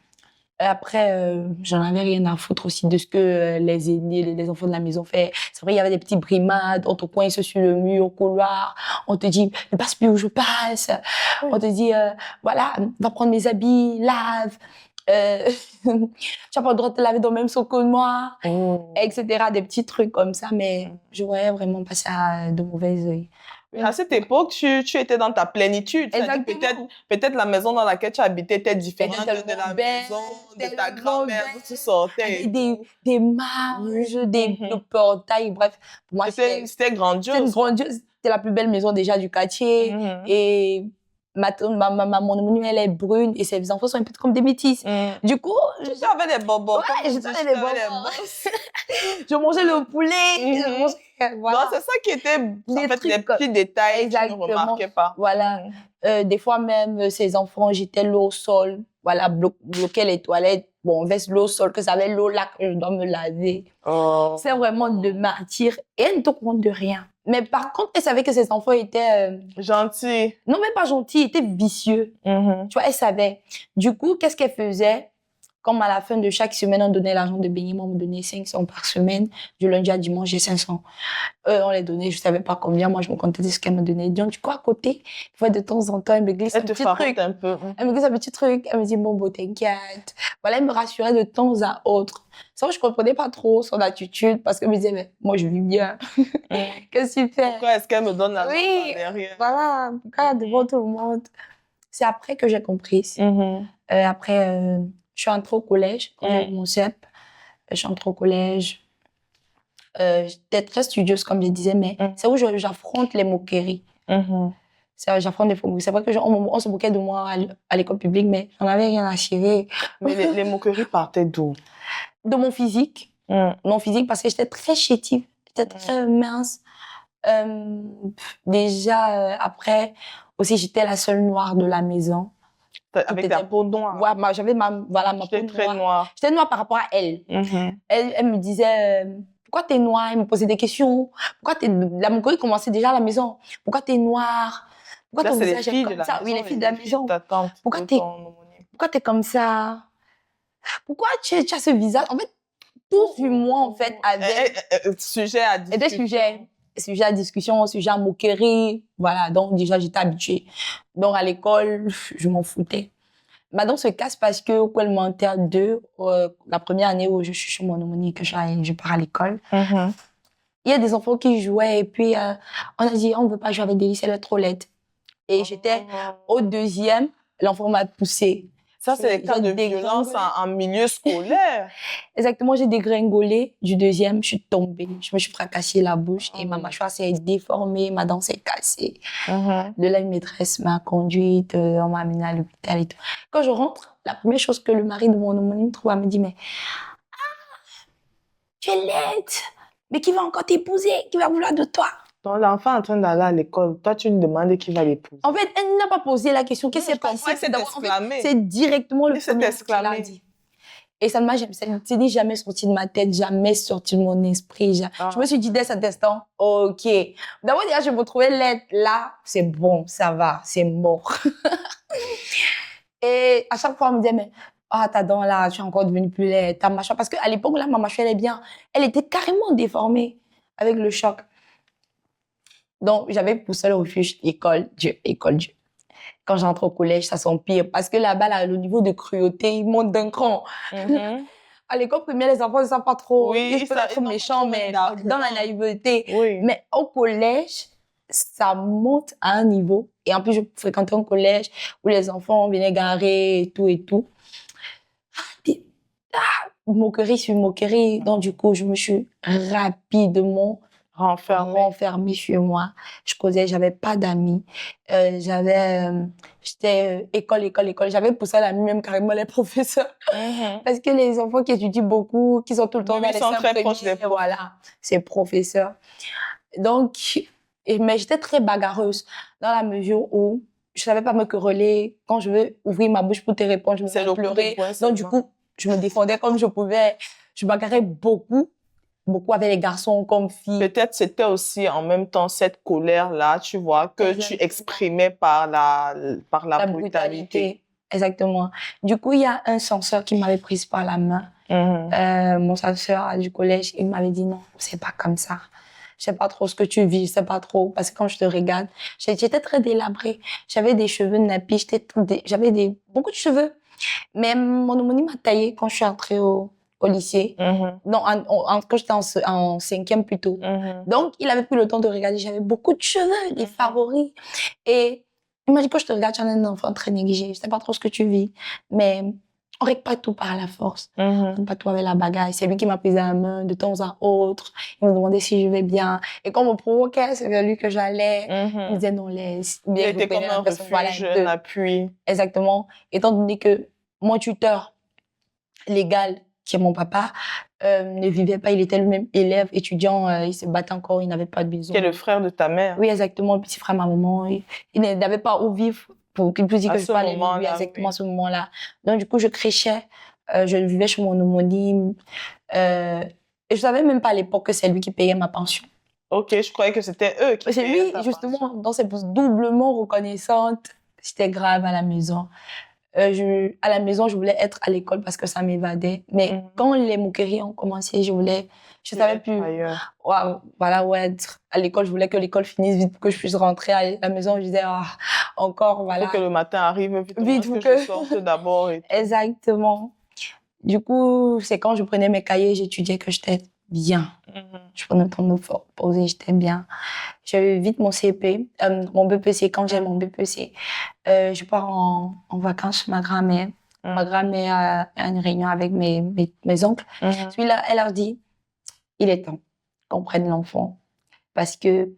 Après, j'en avais rien à foutre aussi de ce que les aînés, les enfants de la maison font. C'est vrai, il y avait des petits brimades, on te coince sur le mur, au couloir, on te dit, ne passe plus où je passe. Oui. On te dit, voilà, va prendre mes habits, lave. Tu n'as pas le droit de te laver dans le même seau que moi, Oh. etc. Des petits trucs comme ça, mais je voyais vraiment passer à de mauvais œil. Oui, à cette époque, tu étais dans ta plénitude. C'est-à-dire Exactement. peut-être la maison dans laquelle tu habitais était différente Était de la belle, maison de ta tellement grand-mère belle. où tu sortais. Avec des marges, des Mhm. portails, bref. Pour moi, C'était c'était une grandiose. grandiose. C'était la plus belle maison déjà du quartier. Mhm. Et mon amour, elle est brune et ses enfants sont un peu comme des métis. Mhm. Du coup, Tu avais des bonbons. Ouais, comme on dit, j'avais tu des avais bonbons. je mangeais le poulet. Je Mhm. mangeais, Non, voilà. c'est ça qui était Des en fait, trucs les comme- petits détails que tu ne Exactement. remarquais pas. Voilà. Mhm. Des fois même, ces enfants jetaient l'eau au sol. Voilà, bloquaient les toilettes. Bon, on verse l'eau au sol, que ça avait l'eau là que je dois me laver. Oh. C'est vraiment de martyr. Et elle ne te compte de rien. Mais par contre, elle savait que ses enfants étaient... Gentil. non, même pas gentils, ils étaient vicieux. Mhm. Tu vois, elle savait. Du coup, qu'est-ce qu'elle faisait? Comme à la fin de chaque semaine, on donnait l'argent de béni, on me donnait 500 par semaine. Du lundi à dimanche, j'ai 500. On les donnait, je savais pas combien. Moi, je me contentais de ce qu'elle me donnait. Donc, du coup, à côté, de temps en temps, elle me glisse un Elle te petit farote truc. un peu. Elle me glisse un petit truc. Elle me dit, bon, t'inquiète. Voilà, elle me rassurait de temps à autre. Ça, je comprenais pas trop son attitude parce qu'elle me disait, mais moi, je vis bien. Mhm. Qu'est-ce que tu fais? Pourquoi est-ce qu'elle me donne l'argent Oui, derrière? voilà, pourquoi devant tout le monde? C'est après que j'ai compris. Mhm. Après, je suis entrée au collège, quand j'ai eu Mm. mon CEP. Je suis entrée au collège. J'étais très studieuse, comme je disais, mais c'est où j'affronte les moqueries. Mhm. J'affronte les moqueries. C'est vrai que on se moquait de moi à l'école publique, mais j'en avais rien à cirer. Mais les moqueries partaient d'où? De mon physique. Mm. Mon physique, parce que j'étais très chétive. J'étais très mince. Déjà, après, aussi, j'étais la seule noire de la maison. Avec ta peau noire. Ouais, j'avais ma peau J'étais très noire. noire. J'étais noire par rapport à elle. Mhm. Elle me disait, pourquoi t'es noire? Elle me posait des questions. La moquerie commençait déjà à la maison. Pourquoi t'es noire? Pourquoi Là, ton c'est les visage est filles de comme la ça? maison. Oui, les filles de la maison. Ta tante. Pourquoi de t'es- ton homonyme. Pourquoi t'es comme ça? Pourquoi tu as ce visage? En fait, tout sur moi, en fait, avait Sujet à discussion. des sujets à discussion, sujets à moquerie. Voilà, donc déjà, j'étais habituée. Donc, à l'école, je m'en foutais. Madame se casse parce que au élémentaire 2, la première année où je suis chez mon homonyme, que je pars à l'école, Mhm. il y a des enfants qui jouaient et puis on a dit, on ne veut pas jouer avec Délice, elle est trop laide. Et j'étais au deuxième, l'enfant m'a poussée. Ça, c'est les cas J'ai de dégringolé. violence en milieu scolaire. Exactement, j'ai dégringolé du deuxième, je suis tombée, je me suis fracassée la bouche et ma Oh. mâchoire s'est déformée, ma dent s'est cassée. Mhm. De là, une maîtresse m'a conduite, on m'a amenée à l'hôpital et tout. Quand je rentre, la première chose que le mari de mon homonyme trouve, elle me dit, mais tu es laide, mais qui va encore t'épouser, qui va vouloir de toi? Donc, l'enfant est en train d'aller à l'école. Toi, tu lui demandes qui va l'épouser. En fait, elle n'a pas posé la question, qu'est-ce qui s'est Je comprends, passé? elle s'est D'abord, en fait, exclamée. c'est directement le Elle s'est premier mot qu'elle a exclamée. dit. Et ça ne s'est jamais sorti de ma tête, jamais sorti de mon esprit. Ah. Je me suis dit dès cet instant, ok. D'abord, déjà, je me trouvais laide. Là, c'est bon, ça va, c'est mort. Et à chaque fois, on me disait, mais ta dent là, tu es encore devenue plus laide, ta mâchoire. Parce qu'à l'époque, là, ma mâchoire, elle est bien. Elle était carrément déformée avec le choc. Donc, j'avais poussé le refuge, école Dieu. Quand j'entre au collège, ça s'empire. Parce que là-bas, là, le niveau de cruauté, il monte d'un cran. Mhm. À l'école primaire, les enfants ne savent pas trop. Oui, Ils peuvent ça- être ils n'ont pas méchants, trop mais d'arguments. dans la naïveté. Oui. Mais au collège, ça monte à un niveau. Et en plus, je fréquentais un collège où les enfants venaient garer et tout et tout. Moquerie sur moquerie. Donc, du coup, je me suis rapidement Renfermée. renfermée chez moi. Je causais, j'avais pas d'amis. J'étais école. J'avais poussé à l'ami, même carrément les professeurs. Mhm. Parce que les enfants qui étudient beaucoup, qui sont tout le temps Oui, dans ils les sont cinq très premiers, proches des profs. voilà, c'est professeurs. Donc, mais j'étais très bagarreuse dans la mesure où je savais pas me quereller. Quand je veux ouvrir ma bouche pour te répondre, je me C'est mets le à coup de pleurer. poing Donc, du seulement. coup, je me défendais comme je pouvais. Je bagarrais beaucoup avec les garçons comme filles. Peut-être c'était aussi en même temps cette colère-là, tu vois, que tu Exactement. exprimais par la brutalité. Exactement. Du coup, il y a un censeur qui m'avait prise par la main. Mon censeur du collège, il m'avait dit non, c'est pas comme ça. Je sais pas trop ce que tu vis, je sais pas trop. Parce que quand je te regarde, j'étais très délabrée. J'avais des cheveux nappis, j'avais beaucoup de cheveux. Mais mon homonyme m'a taillé quand je suis entrée au lycée. Non, quand j'étais en cinquième plutôt. Donc, il avait pris le temps de regarder. J'avais beaucoup de cheveux, des favoris. Et il m'a dit, quand je te regarde, tu es un enfant très négligé. Je sais pas trop ce que tu vis. Mais on règle pas tout par la force. On règle pas tout avec la bagarre. C'est lui qui m'a pris la main de temps à autre. Il me demandait si je vais bien. Et quand on me provoquait, c'est vers lui que j'allais. Il me disait non, laisse. Il était comme un refuge, un appui. Exactement. Étant donné que mon tuteur légal, qui est mon papa, ne vivait pas. Il était lui-même élève, étudiant. Il se battait encore. Il n'avait pas de maison. Qui est le frère de ta mère. Oui, exactement. Le petit frère de ma maman. Il n'avait pas où vivre pour qu'il puisse dire que je parlais de lui exactement à ce moment-là. Donc, du coup, je créchais. Je vivais chez mon homonyme. Et je savais même pas à l'époque que c'est lui qui payait ma pension. Ok, je croyais que c'était eux qui payaient ta pension. C'est lui, justement, dans cette doublement reconnaissante. J'étais grave à la maison. À la maison, je voulais être à l'école parce que ça m'évadait. Mais quand les moqueries ont commencé, je savais plus. Être à l'école, je voulais que l'école finisse vite pour que je puisse rentrer à la maison. Je disais, encore, voilà. Faut que le matin arrive vite pour que je sorte d'abord. Exactement. Du coup, c'est quand je prenais mes cahiers, j'étudiais que j'étais bien. Je prenais le temps de me poser, j'étais bien. J'avais vite mon CP, mon BPC. Quand j'ai mon BPC, je pars en vacances chez ma grand-mère. Ma grand-mère a une réunion avec mes oncles. Celui-là, elle leur dit, il est temps qu'on prenne l'enfant. Parce que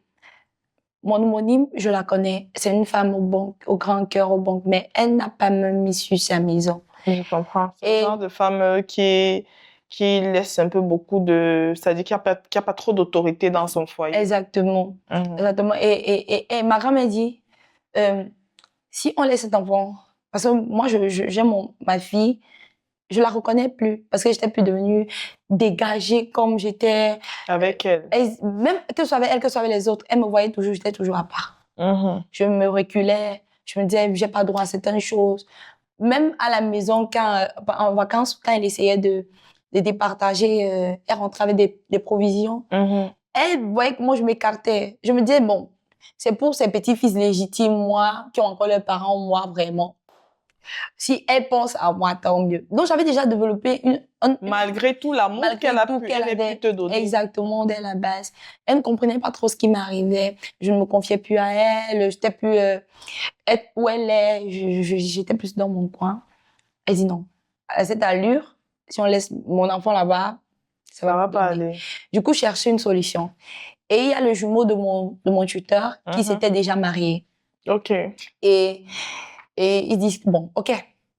mon homonyme, je la connais. C'est une femme au grand cœur, au bon, mais elle n'a pas même mis sur sa maison. Je comprends. C'est le genre de femme qui laisse un peu beaucoup de... C'est-à-dire qu'il n'y a pas trop d'autorité dans son foyer. Exactement. Exactement. Et ma grand-mère dit, si on laisse cet enfant... Parce que moi, j'ai ma fille, je la reconnais plus. Parce que j'étais plus devenue dégagée comme j'étais. Avec elle. Même que ce soit avec elle, que ce soit avec les autres, elle me voyait toujours, j'étais toujours à part. Je me reculais. Je me disais, j'ai pas droit à certaines choses. Même à la maison, en vacances, quand elle essayait de départager, elle rentrait avec des provisions. Elle voyait que moi, je m'écartais. Je me disais, bon, c'est pour ses petits-fils légitimes, moi, qui ont encore leurs parents, moi, vraiment. Si elle pense à moi, tant mieux. Donc, j'avais déjà développé malgré tout l'amour qu'elle a pu te donner. Exactement, dès la base. Elle ne comprenait pas trop ce qui m'arrivait. Je ne me confiais plus à elle. J'étais plus être où elle est. J'étais plus dans mon coin. Elle dit non. À cette allure, si on laisse mon enfant là-bas, ça va pas aller. Du coup, je cherchais une solution. Et il y a le jumeau de mon tuteur qui s'était déjà marié. OK. Et ils disent, bon, OK,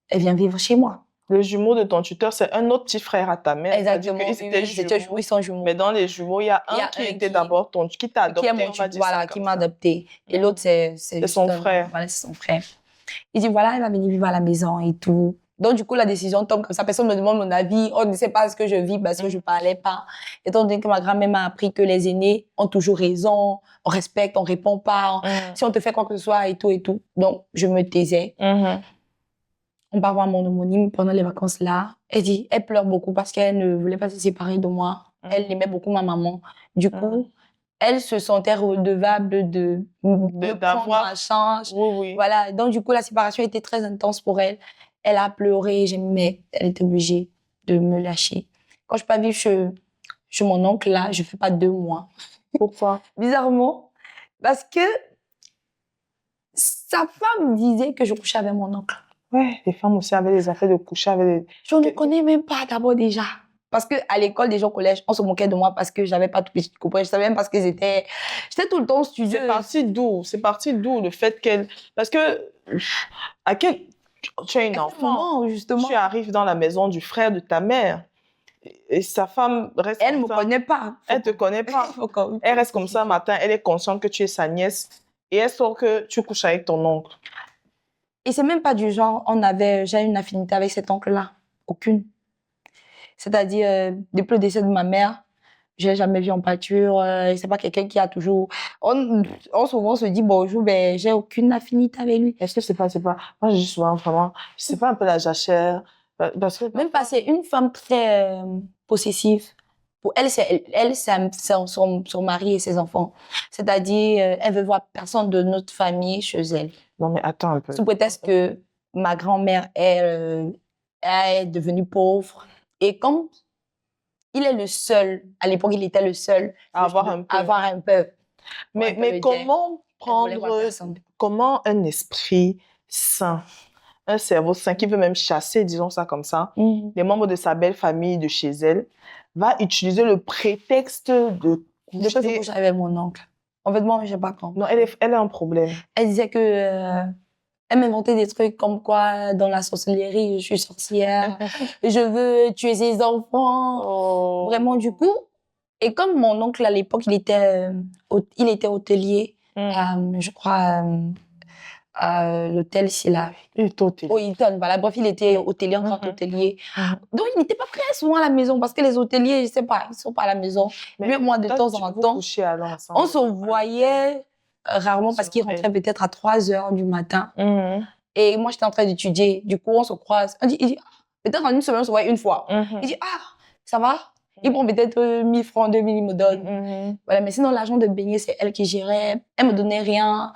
elle vient vivre chez moi. Le jumeau de ton tuteur, c'est un autre petit frère à ta mère. Exactement. Ils sont jumeaux. Mais dans les jumeaux, il y a un qui était d'abord qui t'a adopté. Qui m'a adopté. Et l'autre, c'est son frère. Voilà, c'est son frère. Il dit, voilà, elle va venir vivre à la maison et tout. Donc, du coup, la décision tombe comme ça. Personne ne me demande mon avis. On ne sait pas ce que je vis parce que je ne parlais pas. Étant donné que ma grand-mère m'a appris que les aînés ont toujours raison, on respecte, on ne répond pas. Si on te fait quoi que ce soit et tout et tout. Donc, je me taisais. On part voir mon homonyme pendant les vacances là. Elle pleure beaucoup parce qu'elle ne voulait pas se séparer de moi. Elle aimait beaucoup ma maman. Du coup, elle se sentait redevable de prendre ma chance. Oui. Voilà. Donc, du coup, la séparation était très intense pour elle. Elle a pleuré, mais elle était obligée de me lâcher. Quand je suis pas vivre chez mon oncle, là, je fais pas 2 mois. Pourquoi? Bizarrement. Parce que sa femme disait que je couchais avec mon oncle. Ouais, les femmes aussi avaient des affaires de coucher avec des... Je ne connais même pas d'abord déjà. Parce qu'à l'école, déjà au collège, on se moquait de moi parce que j'avais pas tout petite copain. Je savais même parce que j'étais tout le temps studieuse. C'est parti d'où le fait qu'elle... Parce que, tu es une enfant, justement. Tu arrives dans la maison du frère de ta mère et sa femme reste elle me connaît pas. Elle te connaît pas. Elle reste comme ça un matin, elle est consciente que tu es sa nièce et elle sort que tu couches avec ton oncle. Et c'est même pas du genre, j'ai une affinité avec cet oncle-là. Aucune. C'est-à-dire, depuis le décès de ma mère, je l'ai jamais vu en pâture. C'est pas quelqu'un qui a toujours... On souvent se dit bonjour, ben, j'ai aucune affinité avec lui. Est-ce que c'est pas... Moi, je dis souvent, vraiment, c'est pas un peu la jachère? Parce que... Même pas, c'est une femme très possessive. Pour elle, c'est son mari et ses enfants. C'est-à-dire, elle veut voir personne de notre famille chez elle. Non, mais attends un peu. Sous prétexte que ma grand-mère est devenue pauvre. Et comme il est le seul, à l'époque, il était le seul À avoir un peu. avoir un peu. Mais comment comment un esprit sain, un cerveau sain qui veut même chasser, disons ça comme ça, les membres de sa belle famille de chez elle, va utiliser le prétexte de Je peux coucher avec mon oncle. En fait, moi, je sais pas quand. Non, elle a un problème. Elle disait que elle m'inventait des trucs comme quoi, dans la sorcellerie, je suis sorcière, je veux tuer ses enfants. Oh. Vraiment, du coup. Et comme mon oncle, à l'époque, il était hôtelier, je crois, à l'hôtel Silla. Il est hôtelier. Au Hilton, voilà. Bref, il était hôtelier, en grand hôtelier. Donc, il n'était pas très souvent à la maison parce que les hôteliers, je sais pas, ils sont pas à la maison. Mais lui et moi, de temps en temps, on se voyait rarement parce qu'il rentrait peut-être à 3h du matin. Et moi, j'étais en train d'étudier. Du coup, on se croise. Il dit peut-être en une semaine, on se voit une fois. Il dit, ça va? Il prend peut-être 1000 francs, 2000, il me donne. Voilà, mais sinon, l'argent de baigner, c'est elle qui gérait. Elle me donnait rien.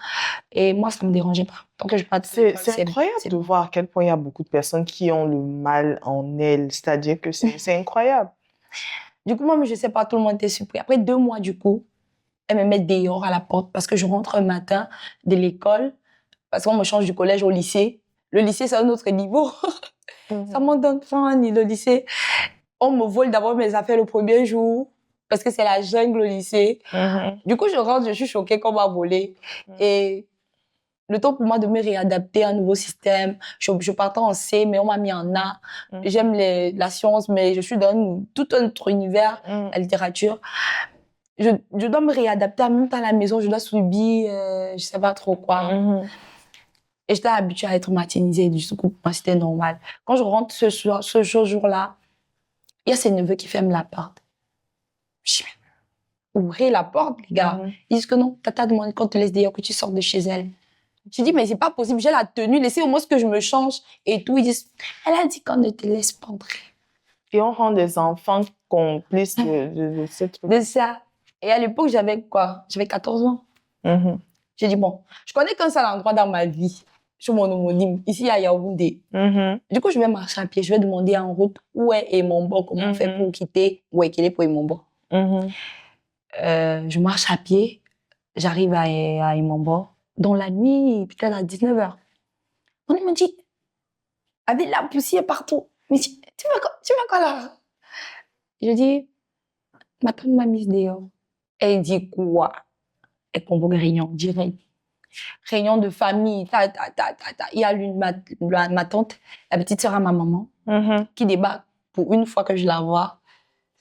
Et moi, ça me dérangeait pas. Donc, c'est incroyable de voir à quel point il y a beaucoup de personnes qui ont le mal en elles. C'est-à-dire que c'est incroyable. Du coup, moi, je sais pas, tout le monde était surpris. Après 2 mois, du coup, elle me met dehors à la porte parce que je rentre un matin de l'école. Parce qu'on me change du collège au lycée. Le lycée, c'est un autre niveau. Ça m'en donne faim, ni le lycée. On me vole d'abord mes affaires le premier jour, parce que c'est la jungle au lycée. Du coup, je rentre, je suis choquée qu'on m'a volé. Et le temps pour moi de me réadapter à un nouveau système, je partais en C, mais on m'a mis en A. J'aime la science, mais je suis dans tout un autre univers, la littérature. Je dois me réadapter en même temps à la maison, je dois subir, je sais pas trop quoi. Et j'étais habituée à être martyrisée, du coup, moi, c'était normal. Quand je rentre ce jour-là, il y a ses neveux qui ferment la porte. Je dis, ouvrez la porte, les gars. Ils disent que non, tata a demandé qu'on te laisse dehors, que tu sortes de chez elle. Je dis, mais c'est pas possible, j'ai la tenue, laissez au moins que je me change et tout. Ils disent, elle a dit qu'on ne te laisse pas entrer. Et on rend des enfants complices de ce truc. De ça. Et à l'époque, j'avais quoi? J'avais 14 ans. J'ai dit, bon, je connais qu'un seul endroit dans ma vie. Sur mon homonyme, ici à Yaoundé. Du coup, je vais marcher à pied, je vais demander en route où est Emombo, comment on fait pour quitter, où est qu'il est pour Emombo. Je marche à pied, j'arrive à Emombo. Dans la nuit, peut-être à 19h. On me dit, avec la poussière partout. Mais tu vas quoi là? Je dis, ma tante m'a mise dehors. Elle dit quoi? Elle convoque réunion direct. Réunion de famille, il y a ma tante, la petite sœur à ma maman, qui débarque pour une fois que je la vois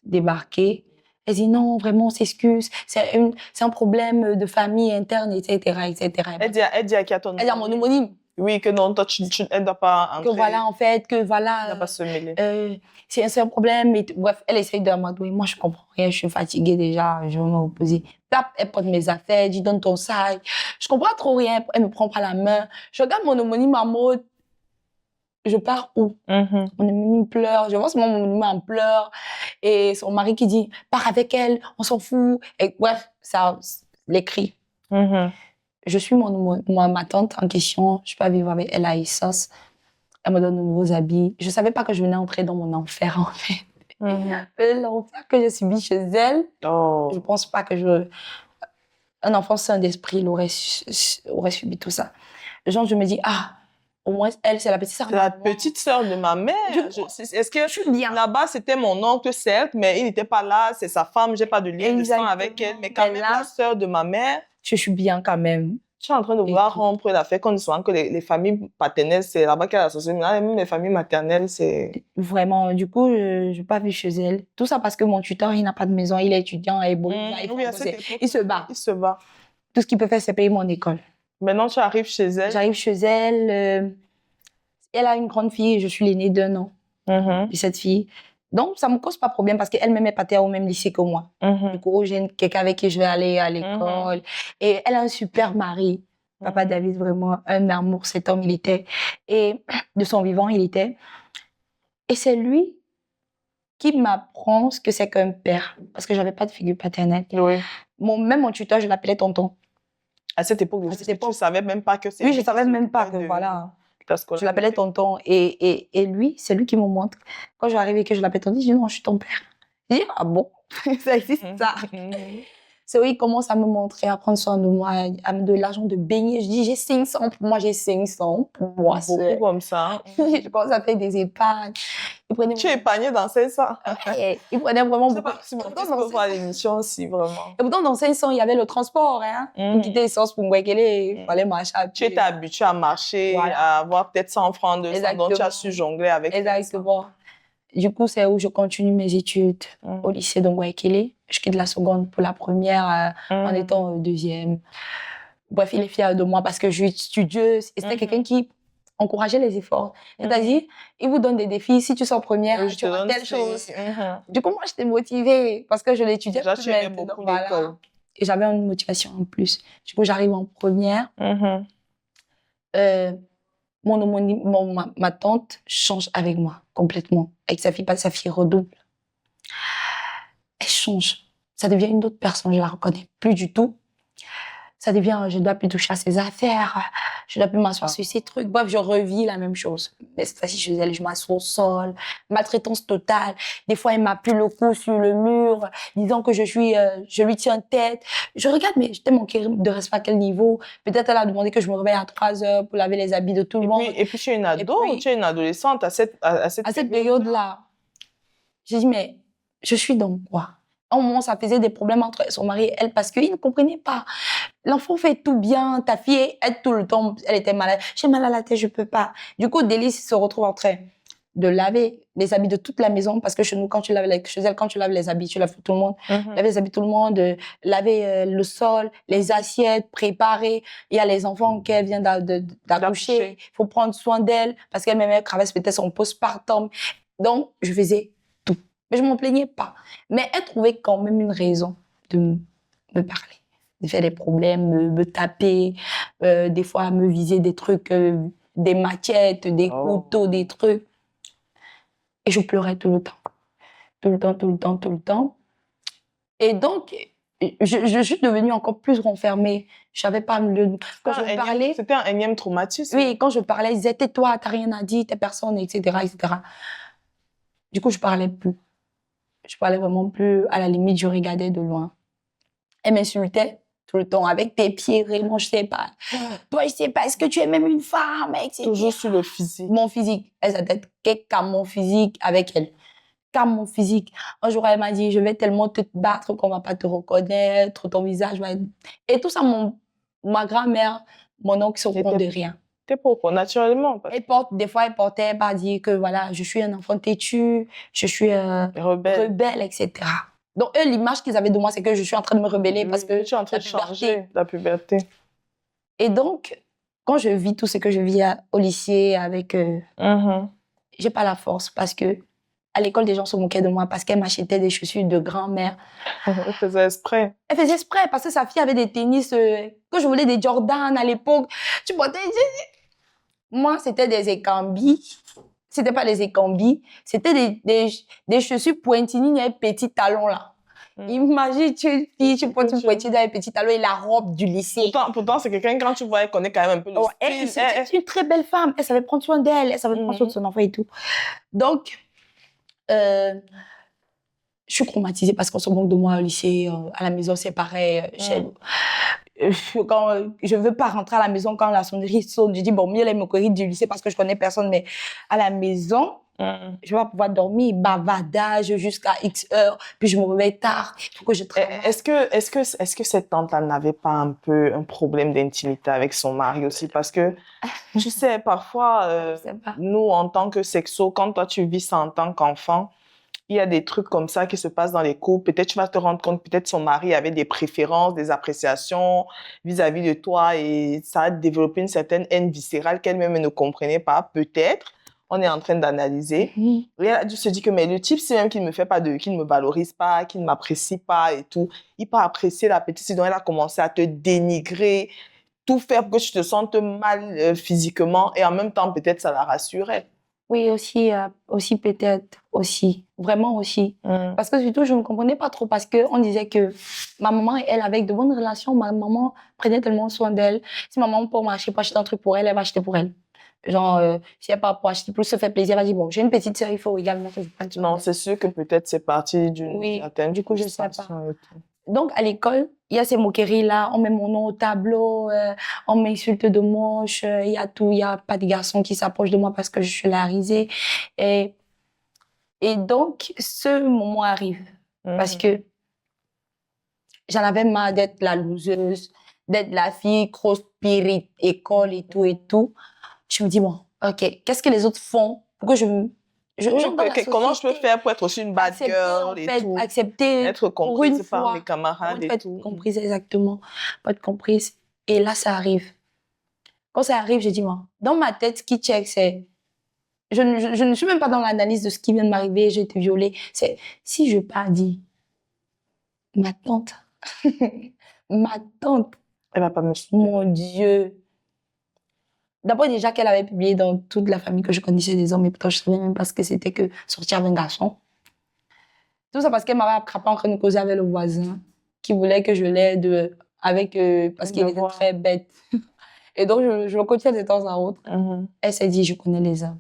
débarquer. Elle dit non, vraiment, on s'excuse, c'est un problème de famille interne, etc., etc. Elle dit à qui, à ton homonyme? Elle dit à mon homonyme. Oui, que non, toi, elle ne doit pas entrer. Que voilà, en fait, que voilà. Elle ne doit pas se mêler. C'est un problème. Bref, elle essaye de m'amadouer. Moi, je comprends rien. Je suis fatiguée déjà. Je vais m'opposer. Elle porte mes affaires. Elle dit, donne ton sac. Je comprends trop rien. Elle me prend pas la main. Je regarde mon homonyme en mode, je pars où? Mon homonyme pleure. Je vois mon homonyme en pleurs. Et son mari qui dit, pars avec elle. On s'en fout. Et bref, ça, les cris. Je suis ma tante en question. Je peux vivre avec elle à Essos. Elle me donne de nouveaux habits. Je savais pas que je venais entrer dans mon enfer, en fait. L'enfer que j'ai subi chez elle, je pense pas que un enfant sain d'esprit aurait subi tout ça. Genre, je me dis, au moins, elle, c'est la petite sœur. C'est la petite sœur de ma mère. Est-ce que je suis bien. Là-bas, c'était mon oncle, certes, mais il n'était pas là. C'est sa femme. J'ai pas de lien de sang avec elle. Mais quand même, la sœur de ma mère. Je suis bien quand même. Je suis en train de vouloir rompre l'affaire qu'on dit souvent que les familles paternelles, c'est là-bas qu'il y a la société. Mais même les familles maternelles, c'est... Vraiment, du coup, je n'ai pas vu chez elle. Tout ça parce que mon tuteur, il n'a pas de maison, il est étudiant, il se bat. Il se bat. Tout ce qu'il peut faire, c'est payer mon école. Maintenant, tu arrives chez elle. J'arrive chez elle. Elle a une grande fille, je suis l'aînée d'1 an. Puis cette fille, Donc, ça me cause pas de problème parce qu'elle-même est partie au même lycée que moi. Du coup, j'ai quelqu'un avec qui je vais aller à l'école. Et elle a un super mari. Papa David, vraiment un amour, cet homme, il était. Et de son vivant, il était. Et c'est lui qui m'apprend ce que c'est qu'un père. Parce que j'avais pas de figure paternelle. Oui. Même mon tuteur, je l'appelais tonton. À cette époque, tu ne savais même pas que c'est Oui, je savais même pas que, voilà. Je l'appelais tonton. Et lui, c'est lui qui me montre. Quand je suis arrivée et que je l'appelle tonton, il dit non, je suis ton père. Je dis, ah bon, ça existe ça. C'est oui, il commence à me montrer, à prendre soin de moi, à me donner l'argent de baigner. Je dis, j'ai 500 pour moi, j'ai 500 pour moi. Beaucoup comme ça. Je commence à faire des épargnes. Tu es épargné dans 500. Il prenait vraiment beaucoup. Je sais pas si mon fils peut voir l'émission aussi, vraiment. Et pourtant, dans 500, il y avait le transport. Hein. Pour quitter l'essence pour Mwekele, il fallait marcher à pied. Tu étais habitué à marcher, à avoir peut-être 100 francs, 200, donc tu as su jongler avec. Exactement. Du coup, c'est où je continue mes études au lycée de Mwekele. Je quitte la seconde pour la première en étant deuxième. Bref, il est fier de moi parce que je suis studieuse. Et c'était quelqu'un qui encourageait les efforts. C'est-à-dire, il vous donne des défis. Si tu sors première, tu auras telle chose. Du coup, moi, j'étais motivée parce que je l'étudiais plus maintenant. Voilà. Et j'avais une motivation en plus. Du coup, j'arrive en première. Ma tante change avec moi complètement. Avec sa fille, pas sa fille redouble. Elle change. Ça devient une autre personne. Je la reconnais plus du tout. Ça devient, je dois plus toucher à ses affaires. Je dois plus m'asseoir sur ces trucs. Bref, je revis la même chose. Mais cette fois-ci, je m'assois au sol. Maltraitance totale. Des fois, elle m'appuie le cou sur le mur, disant que je lui tiens tête. Je regarde, mais je t'ai manqué de respect à quel niveau? Peut-être elle a demandé que je me réveille à 3 heures pour laver les habits de tout le monde. Et puis, tu es une ado, tu es une adolescente à cette période-là. J'ai dit, mais je suis dans quoi? À un moment, ça faisait des problèmes entre son mari et elle parce qu'ils ne comprenaient pas. L'enfant fait tout bien, ta fille aide tout le temps, elle était malade. J'ai mal à la tête, je peux pas. Du coup, Délice se retrouve en train de laver les habits de toute la maison parce que chez nous, quand tu laves les habits, tu laves pour tout le monde. Laver les habits de tout le monde, laver le sol, les assiettes, préparer. Il y a les enfants qu'elle vient d'accoucher. Il faut prendre soin d'elle parce qu'elle-même, elle traverse peut-être son postpartum. Donc, je faisais tout. Mais je m'en plaignais pas. Mais elle trouvait quand même une raison de me parler, de faire des problèmes, me taper, des fois me viser des trucs, des machettes, des couteaux, des trucs. Et je pleurais tout le temps. Tout le temps. Et donc, je suis devenue encore plus renfermée. Je savais pas quand je parlais. C'était un énième traumatisme. Oui, quand je parlais, ils disaient, tais-toi, t'as rien à dire, t'es personne, etc., etc. Du coup, je parlais plus. Je parlais vraiment plus. À la limite, je regardais de loin. Elle m'insultait tout le temps avec tes pieds, Raymond, je sais pas. Toi, je sais pas, est-ce que tu es même une femme, etc. Toujours sur le physique. Mon physique. Elle s'est dit, qu'à mon physique avec elle. Qu'à mon physique. Un jour, elle m'a dit, je vais tellement te battre qu'on va pas te reconnaître, ton visage va être... Et tout ça, ma grand-mère, mon oncle se rend de rien. T'es pauvre, naturellement. Des fois, elle portait pas dire que voilà, je suis un enfant têtu, je suis rebelle, etc. Donc, eux, l'image qu'ils avaient de moi, c'est que je suis en train de me rebeller parce que je suis en train de changer la puberté. Et donc, quand je vis tout ce que je vis au lycée avec... j'ai pas la force parce que à l'école, des gens se moquaient de moi parce qu'elle m'achetait des chaussures de grand-mère. Elle faisait exprès. Elle faisait exprès parce que sa fille avait des tennis que je voulais des Jordan à l'époque. Tu portais... Moi, c'était des écambis. C'était pas des écambis. C'était des chaussures pointilles avec petits talons là. Imagine, tu portes une pointille avec petits talons et la robe du lycée. Pourtant, c'est quelqu'un, quand tu vois, elle connaît quand même un peu le style. C'est une très belle femme. Elle savait prendre soin d'elle. Elle savait prendre soin de son enfant et tout. Donc, je suis traumatisée parce qu'on se moque de moi au lycée. À la maison, c'est pareil. Quand je veux pas rentrer à la maison quand la sonnerie sonne, je dis bon, mieux les moqueries du lycée parce que je connais personne, mais à la maison, je vais pas pouvoir dormir, bavardage jusqu'à X heures, puis je me réveille tard, il faut que je travaille. Est-ce que cette tante-là n'avait pas un peu un problème d'intimité avec son mari aussi? Parce que, tu sais, parfois, nous, en tant que sexo, quand toi, tu vis ça en tant qu'enfant, il y a des trucs comme ça qui se passent dans les couples. Peut-être tu vas te rendre compte, peut-être son mari avait des préférences, des appréciations vis-à-vis de toi et ça a développé une certaine haine viscérale qu'elle-même ne comprenait pas, peut-être. on est en train d'analyser. Et elle a dû se dire que mais le type, c'est même qu'il ne me fait pas qu'il ne me valorise pas, qu'il ne m'apprécie pas et tout. Il peut apprécier la petite fille, donc elle a commencé à te dénigrer, tout faire pour que tu te sentes mal physiquement et en même temps, peut-être, ça la rassurait. Oui, aussi peut-être, aussi, vraiment aussi. Parce que surtout, je ne comprenais pas trop parce qu'on disait que ma maman et elle, avec de bonnes relations, ma maman prenait tellement soin d'elle. Si ma maman pour marcher, pour acheter un truc pour elle, elle va acheter pour elle. Genre, si elle part pour acheter, pour se faire plaisir, elle va dire, bon, j'ai une petite sœur, il faut également que je prenne soin Non, d'elle. c'est sûr que peut-être c'est parti d'une certaine du coup, je sais pas. frustration et tout. Donc, à l'école, il y a ces moqueries-là, on met mon nom au tableau, on m'insulte de moche, il y a tout, il y a pas de garçons qui s'approchent de moi parce que je suis la risée. Et donc, ce moment arrive parce que j'en avais marre d'être la loseuse, d'être la fille grosse spirit, école et tout et tout. Je me dis, bon, ok, qu'est-ce que les autres font pour que comment je peux faire pour être aussi une bad girl et tout, accepter être comprise par mes camarades et tout. Comprise, exactement, pas être comprise. Et là, ça arrive. Quand ça arrive, je dis, moi, dans ma tête, ce qui check, c'est... Je ne suis même pas dans l'analyse de ce qui vient de m'arriver, j'ai été violée. C'est si je pas dit, ma tante, elle va pas me suivre. Mon Dieu. D'abord, déjà qu'elle avait publié dans toute la famille que je connaissais des hommes, et pourtant je ne savais même pas ce que c'était que sortir avec un garçon. Tout ça parce qu'elle m'avait attrapé en train de causer avec le voisin qui voulait que je l'aide parce qu'il était très bête. Et donc, je le coachais de temps en autre. Elle s'est dit, je connais les hommes.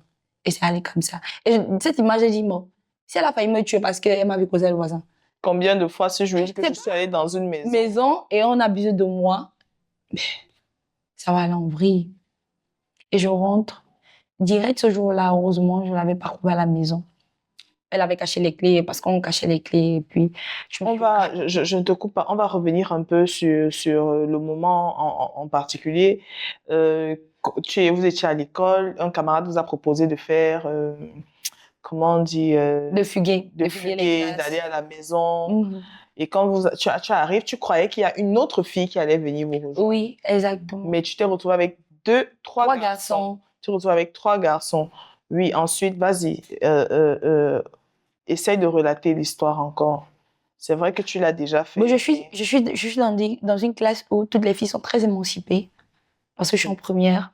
Et c'est allé comme ça. Et cette image, j'ai dit, bon, si elle a failli me tuer parce qu'elle m'avait causé le voisin. Combien de fois si je suis allée dans une maison et on abuse de moi, mais ça va aller en vrille. Et je rentre. Direct ce jour-là, heureusement, je ne l'avais pas retrouvée à la maison. Elle avait caché les clés parce qu'on cachait les clés. Et puis, je ne te coupe pas. On va revenir un peu sur le moment en particulier. Vous étiez à l'école. Un camarade vous a proposé de faire... comment on dit de fuguer. D'aller à la maison. Et quand tu arrives, tu croyais qu'il y a une autre fille qui allait venir vous rejoindre. Oui, exactement. Mais tu t'es retrouvée avec trois garçons. Tu te retrouves avec 3 garçons. Oui, ensuite, vas-y. Essaye de relater l'histoire encore. C'est vrai que tu l'as déjà fait. Mais je suis dans une classe où toutes les filles sont très émancipées parce que je suis en première.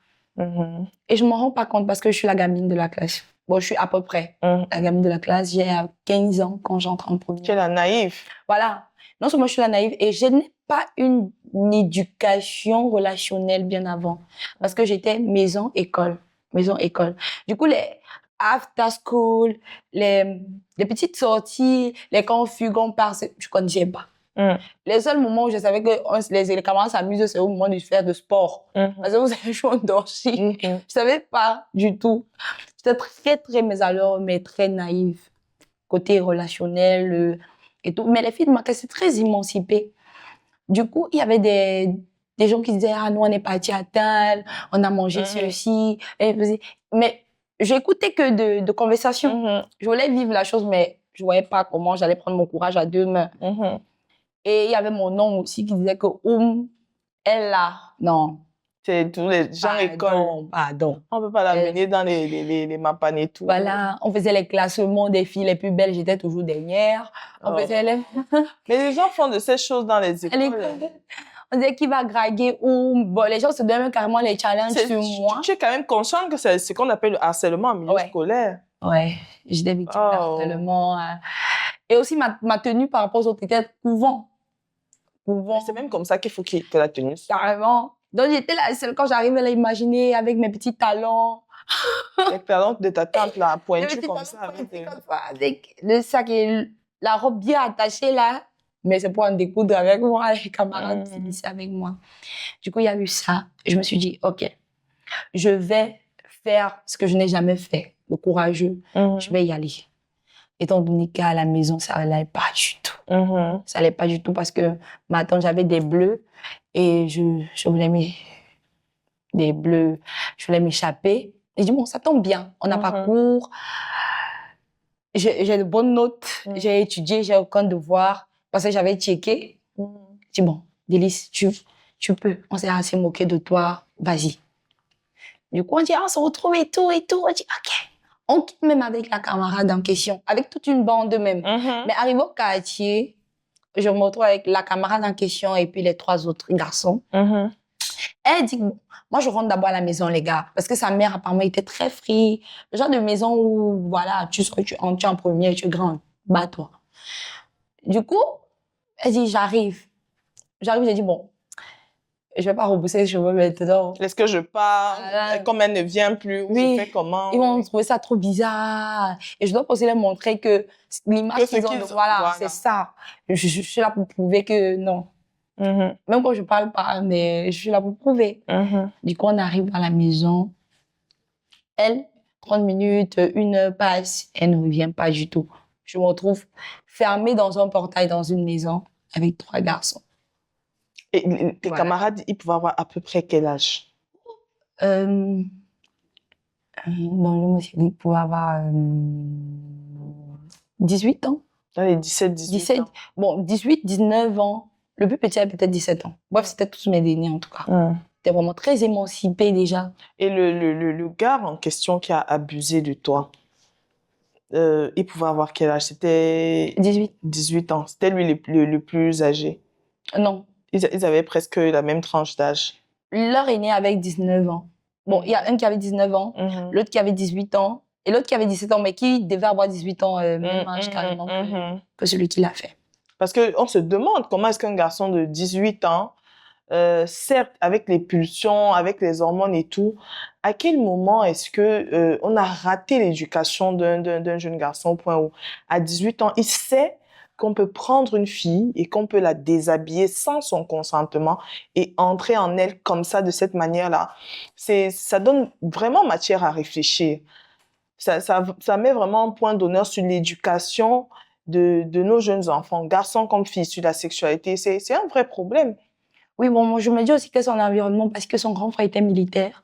Et je ne m'en rends pas compte parce que je suis la gamine de la classe. Bon, je suis à peu près la gamine de la classe. J'ai 15 ans quand j'entre en première. Tu es la naïve. Voilà. Non seulement je suis la naïve et je n'ai pas une éducation relationnelle bien avant. Parce que j'étais maison-école. Maison-école. Du coup, les after school, les petites sorties, les confugues, on part, je ne connaissais pas. Les seuls moments où je savais que les camarades s'amusent, c'est au moment de faire de sport. Parce que vous avez joué au dorsi. Je ne savais pas du tout. J'étais très, très mais très naïve. Côté relationnel et tout. Mais les filles de ma classe, c'est très émancipées. Du coup, il y avait des gens qui disaient, ah, nous, on est partis à Tal, on a mangé ceci. Mais j'écoutais que de conversations. Je voulais vivre la chose, mais je ne voyais pas comment j'allais prendre mon courage à 2 mains. Et il y avait mon nom aussi qui disait que elle là, non. C'est tous les gens école. Pardon. On ne peut pas l'amener dans les mapanes et tout. Voilà, on faisait les classements des filles les plus belles, j'étais toujours dernière. Mais les gens font de ces choses dans les écoles. On disait qui va draguer ou... Bon, les gens se donnent même carrément les challenges sur moi. Tu es quand même consciente que c'est ce qu'on appelle le harcèlement en milieu scolaire. Ouais, j'étais victime d'harcèlement. Et aussi, ma tenue par rapport aux autres était couvent. C'est même comme ça qu'il faut que la tenue soit. Carrément. Donc, j'étais là, c'est quand j'arrive à l'imaginer avec mes petits talons. Les talons de ta tante, là, pointus comme ça. Avec le sac et la robe bien attachée, là. Mais c'est pour en découdre avec moi, les camarades finissent avec moi. Du coup, il y a eu ça. Je me suis dit, OK, je vais faire ce que je n'ai jamais fait, le courageux. Je vais y aller. Étant donné qu'à la maison, ça n'allait pas du tout. Ça n'allait pas du tout parce que maintenant, j'avais des bleus et je voulais des bleus. Je voulais m'échapper. Et je dis, bon, ça tombe bien. On n'a pas cours. J'ai de bonnes notes. J'ai étudié, j'ai aucun devoir. Parce que j'avais checké. Je dis, bon, Délice, tu peux. On s'est assez moqué de toi. Vas-y. Du coup, on dit, on se retrouve et tout. On dit, OK, On quitte même avec la camarade en question, avec toute une bande même. Mhm. Mais arrivé au quartier, je me retrouve avec la camarade en question et puis les 3 autres garçons. Mhm. Elle dit, bon, moi, je rentre d'abord à la maison, les gars. Parce que sa mère, apparemment, était très free. Le genre de maison où, voilà, tu entres en premier, tu es grand, bats-toi. Du coup, elle dit, j'arrive. J'arrive, j'ai dit, bon, je vais pas repousser les cheveux maintenant. Est-ce que je pars? Voilà. Comme elle ne vient plus, ou Oui. je fais comment? Ils vont trouver ça trop bizarre. Et je dois aussi leur montrer que l'image Que ce qu'ils ont, qu'ils ont, voilà, voilà. c'est ça. Je suis là pour prouver que non. Mhm. Même quand je parle pas, mais je suis là pour prouver. Mhm. Du coup, on arrive à la maison. Elle, 30 minutes, 1 heure passe, elle ne revient pas du tout. Je me retrouve fermée dans un portail dans une maison avec 3 garçons. Et tes Voilà. camarades, ils pouvaient avoir à peu près quel âge? Dans le mot, il pouvait avoir 18 ans. Dans les 17, 18 17, ans. bon, 18, 19 ans. Le plus petit avait peut-être 17 ans. Bref, c'était tous mes aînés en tout cas. Mhm. J'étais vraiment très émancipée déjà. Et le gars en question qui a abusé de toi, il pouvait avoir quel âge? C'était 18. 18 ans. C'était lui le plus âgé. Non. Ils avaient presque la même tranche d'âge. Leur aîné avait 19 ans. Bon, il y a un qui avait 19 ans, Mhm. l'autre qui avait 18 ans, et l'autre qui avait 17 ans, mais qui devait avoir 18 ans, même âge Mhm, carrément mhm. que celui qui l'a fait. Parce qu'on se demande comment est-ce qu'un garçon de 18 ans, certes avec les pulsions, avec les hormones et tout, à quel moment est-ce que on a raté l'éducation d'un jeune garçon au point où à 18 ans, il sait qu'on peut prendre une fille et qu'on peut la déshabiller sans son consentement et entrer en elle comme ça, de cette manière-là. Ça donne vraiment matière à réfléchir. Ça met vraiment un point d'honneur sur l'éducation de nos jeunes enfants, garçons comme filles, sur la sexualité. C'est un vrai problème. Oui, bon, moi, je me dis aussi que son environnement, parce que son grand frère était militaire,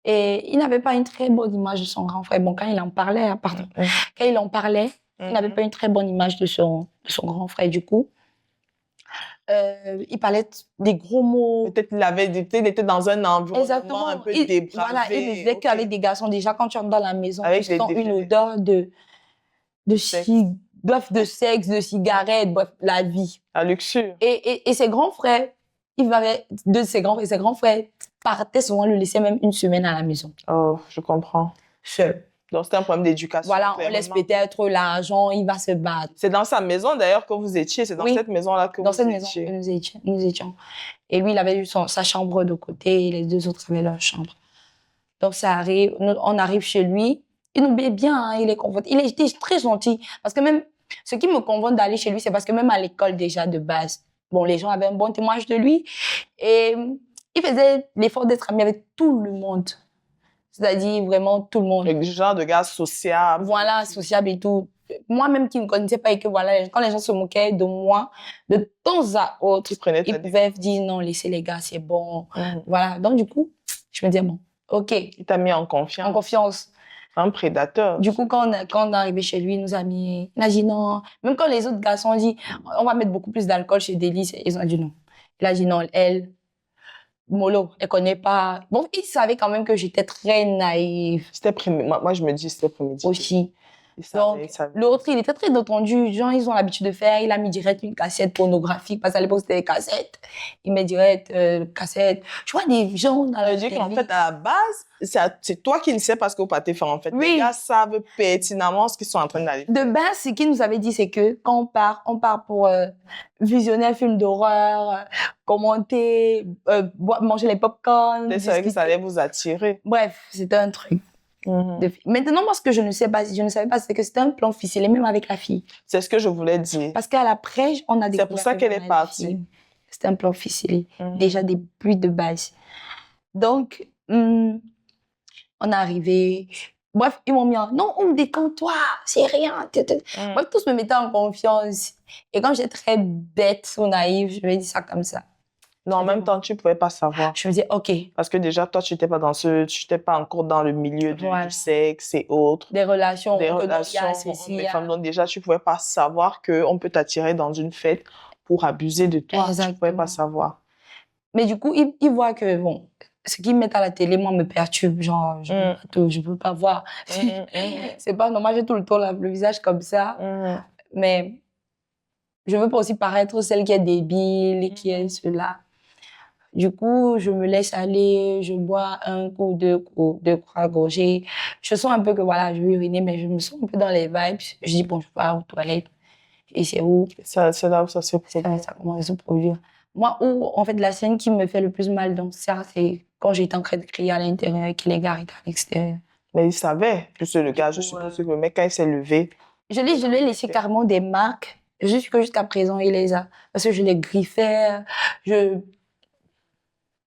et il n'avait pas une très bonne image de son grand frère. Bon, quand il en parlait, pardon, quand il en parlait, il n'avait pas une très bonne image de son grand frère. Du coup, il parlait des gros mots. Peut-être il était dans un environnement Exactement. un peu Il, dépravé. voilà, il ne vivait Ok. qu'avec des garçons. Déjà, quand tu rentres dans la maison, Avec tu les sens une défilés. odeur de Sexe. bref, de sexe, de cigarette, bref, la vie. La luxure. Et ses grands frères, ses grands frères partaient souvent le laisser même 1 semaine à la maison, Oh, je comprends. seul. Donc, c'était un problème d'éducation. Voilà, on laisse clairement. peut-être l'argent, il va se battre. C'est dans sa maison, d'ailleurs, que vous étiez. C'est dans Oui. cette maison-là que Dans vous cette maison étiez. que nous étions. Et lui, il avait eu sa chambre de côté, et les 2 autres avaient leur chambre. Donc, ça arrive, on arrive chez lui, il nous met bien, hein, il est confortable. Il était très gentil. Parce que même, ce qui me convainc d'aller chez lui, c'est parce que même à l'école, déjà, de base, bon, les gens avaient un bon témoignage de lui. Et il faisait l'effort d'être ami avec tout le monde. C'est-à-dire vraiment tout le monde. Le genre de gars sociable. Voilà, sociable et tout. Moi-même qui ne connaissais pas et que voilà, quand les gens se moquaient de moi, de temps à autre, Qui prenait ta ils pouvaient dire non, laissez les gars, c'est bon. Mhm. Voilà. Donc, du coup, je me disais, bon, OK, Il t'a mis en confiance. en confiance. Un prédateur. Du coup, quand on est arrivé chez lui, il nous a dit non. Même quand les autres garçons ont dit, on va mettre beaucoup plus d'alcool chez Délice, ils ont dit non. Il a dit non, elle, mollo, elle connaît pas. Bon, il savait quand même que j'étais très naïve Moi, je me dis, c'était prémédité. aussi. Il savait, Donc, il savait. l'autre, il était très détendu. Genre, ils ont l'habitude de faire. Il a mis direct une cassette pornographique, parce qu'à l'époque, c'était des cassettes. Il met direct cassette. Tu vois, des gens dans Ça la veut dire qu'en télé. fait, à la base, c'est toi qui ne sais pas ce que vous partez faire, en fait. Oui. Les gars savent pertinemment ce qu'ils sont en train d'aller faire. De base, ce qu'il nous avait dit, c'est que quand on part pour visionner un film d'horreur, commenter, manger les pop-corn. Vous savez que ça allait vous attirer. Bref, c'était un truc. Maintenant, moi, ce que je ne savais pas, c'est que c'était un plan ficelé, même avec la fille. C'est ce que je voulais dire. Parce qu'à l'après, on a découvert. C'est pour ça que qu'elle on est avait partie. des filles. C'était un plan ficelé. Mhm. Déjà des pluies de base. Donc, on est arrivé. Bref, ils m'ont mis en non, détends-toi, c'est rien. Bref, tous me mettaient en confiance. Et comme j'étais très bête ou naïve, je me dis ça comme ça. Non, en même temps, tu ne pouvais pas savoir. Je me dis, OK, Parce que déjà, toi, tu n'étais pas encore dans le milieu Voilà. du sexe et autres. des relations, Des que non, il y a relations, ceci, des il y a- femmes. Donc déjà, tu ne pouvais pas savoir qu'on peut t'attirer dans une fête pour abuser de toi. Tu ne pouvais Exactement. pas savoir. Mais du coup, ils voient que, bon, ce qu'ils mettent à la télé, moi, me perturbe. Genre, je peux pas voir. C'est pas normal, j'ai tout le temps le visage comme ça. Mais je veux pas aussi paraître celle qui est débile, qui est cela. Du coup, je me laisse aller, je bois un coup, deux coups, deux, trois gorgées. Je sens un peu que voilà, je vais uriner, mais je me sens un peu dans les vibes. Je dis, bon, je vais aux toilettes. Et c'est où? C'est là où ça se produit. Ça commence à se produire. Moi, en fait, la scène qui me fait le plus mal dans ça, c'est quand j'étais en train de crier à l'intérieur et que les gars étaient à l'extérieur. Mais il savait, juste le gars, je suppose que le mec, quand il s'est levé. Je lui ai laissé carrément des marques, jusqu'à présent, il les a. Parce que je les griffais,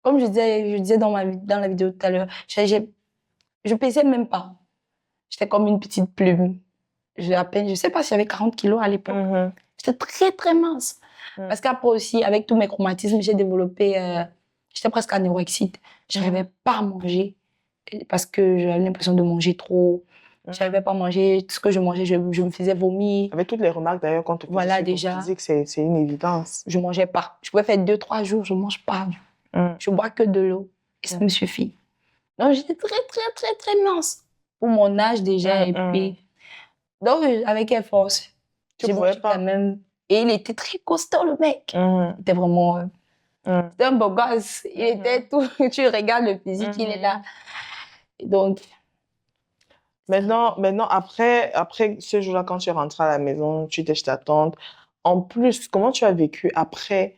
comme je disais dans la vidéo tout à l'heure, je pesais même pas. J'étais comme une petite plume. Je sais pas si j'avais 40 kilos à l'époque. J'étais très, très mince. Parce qu'après aussi, avec tous mes traumatismes, j'ai développé, j'étais presque anorexique. J'arrivais pas à manger parce que j'avais l'impression de manger trop. J'arrivais pas à manger. Tout ce que je mangeais, je me faisais vomir. Avec toutes les remarques d'ailleurs qu'on te faisait Voilà, sur ton déjà. physique, c'est une évidence. Je mangeais pas. Je pouvais faire 2-3 jours, je mange pas. Je bois que de l'eau et ça me suffit. Donc, j'étais très, très, très, très mince pour mon âge déjà. Et puis, donc, avec Air Force, j'ai mangé quand même. Et il était très costaud, le mec. Il était vraiment... C'était un beau gosse. Il était tout... Tu regardes le physique, il est là. Et donc... Maintenant, après ce jour-là, quand tu es rentrée à la maison, tu étais chez ta tante. En plus, comment tu as vécu après,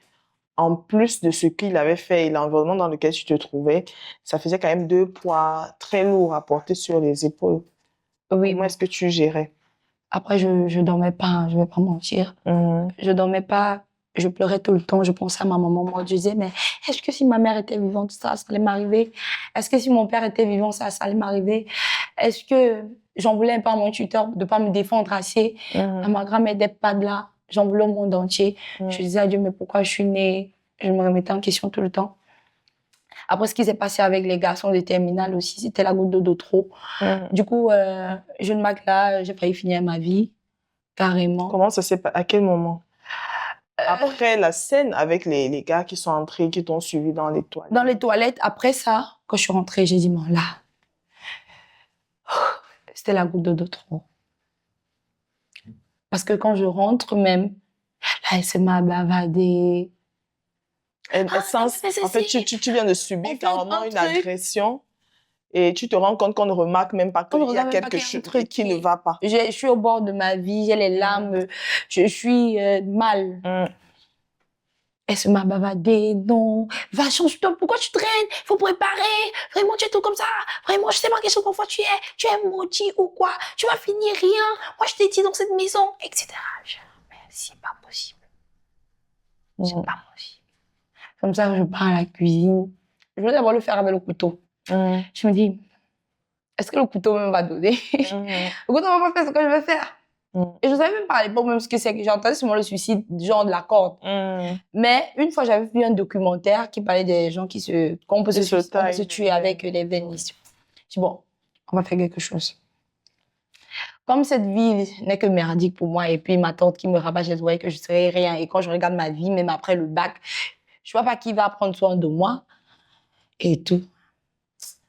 en plus de ce qu'il avait fait et l'environnement dans lequel tu te trouvais, ça faisait quand même 2 poids très lourds à porter sur les épaules. Oui. Comment est-ce que tu gérais? Après, je dormais pas, hein, je vais pas mentir. Je dormais pas, je pleurais tout le temps, je pensais à ma maman. Moi, je disais, mais est-ce que si ma mère était vivante, ça allait m'arriver? Est-ce que si mon père était vivant, ça allait m'arriver? Est-ce que j'en voulais un peu à mon tuteur de pas me défendre assez? À ma grand-mère d'être pas de là. J'en voulais au monde entier. Je disais à Dieu, mais pourquoi je suis née? Je me remettais en question tout le temps. Après, ce qui s'est passé avec les garçons de terminale aussi, c'était la goutte d'eau de trop. Du coup, jeune Mac là, j'ai failli finir ma vie, carrément. Comment ça s'est passé? À quel moment? Après la scène avec les gars qui sont entrés, qui t'ont suivi dans les toilettes. Dans les toilettes, après ça, quand je suis rentrée, j'ai dit, bon là, c'était la goutte d'eau de trop. Parce que quand je rentre même, là, elle se m'a bavardé. En fait, tu viens de subir carrément une agression et tu te rends compte qu'on ne remarque même pas qu'il y a quelque chose qui ne va pas. Je suis au bord de ma vie, j'ai les larmes, je suis mal. Elle se m'a bavardé, non, va, change-toi, pourquoi tu traînes? Faut préparer, vraiment tu es tout comme ça, vraiment je sais pas quelle chose parfois tu es maudit ou quoi, tu vas finir rien, moi je t'ai dit dans cette maison, etc. Mais c'est pas possible. C'est pas possible. Comme ça, je pars à la cuisine. Je veux d'abord le faire avec le couteau. Je me dis, est-ce que le couteau même va donner? Le couteau va pas faire ce que je veux faire. Et je savais même pas à l'époque même ce que c'est que j'ai entendu seulement le suicide, genre de la corde. Mais une fois, j'avais vu un documentaire qui parlait des gens qu'on peut se tuer avec les veines. Je dis, bon, on va faire quelque chose. Comme cette vie n'est que merdique pour moi, et puis ma tante qui me rabâche les oreilles que je serai rien, et quand je regarde ma vie, même après le bac, je vois pas qui va prendre soin de moi et tout.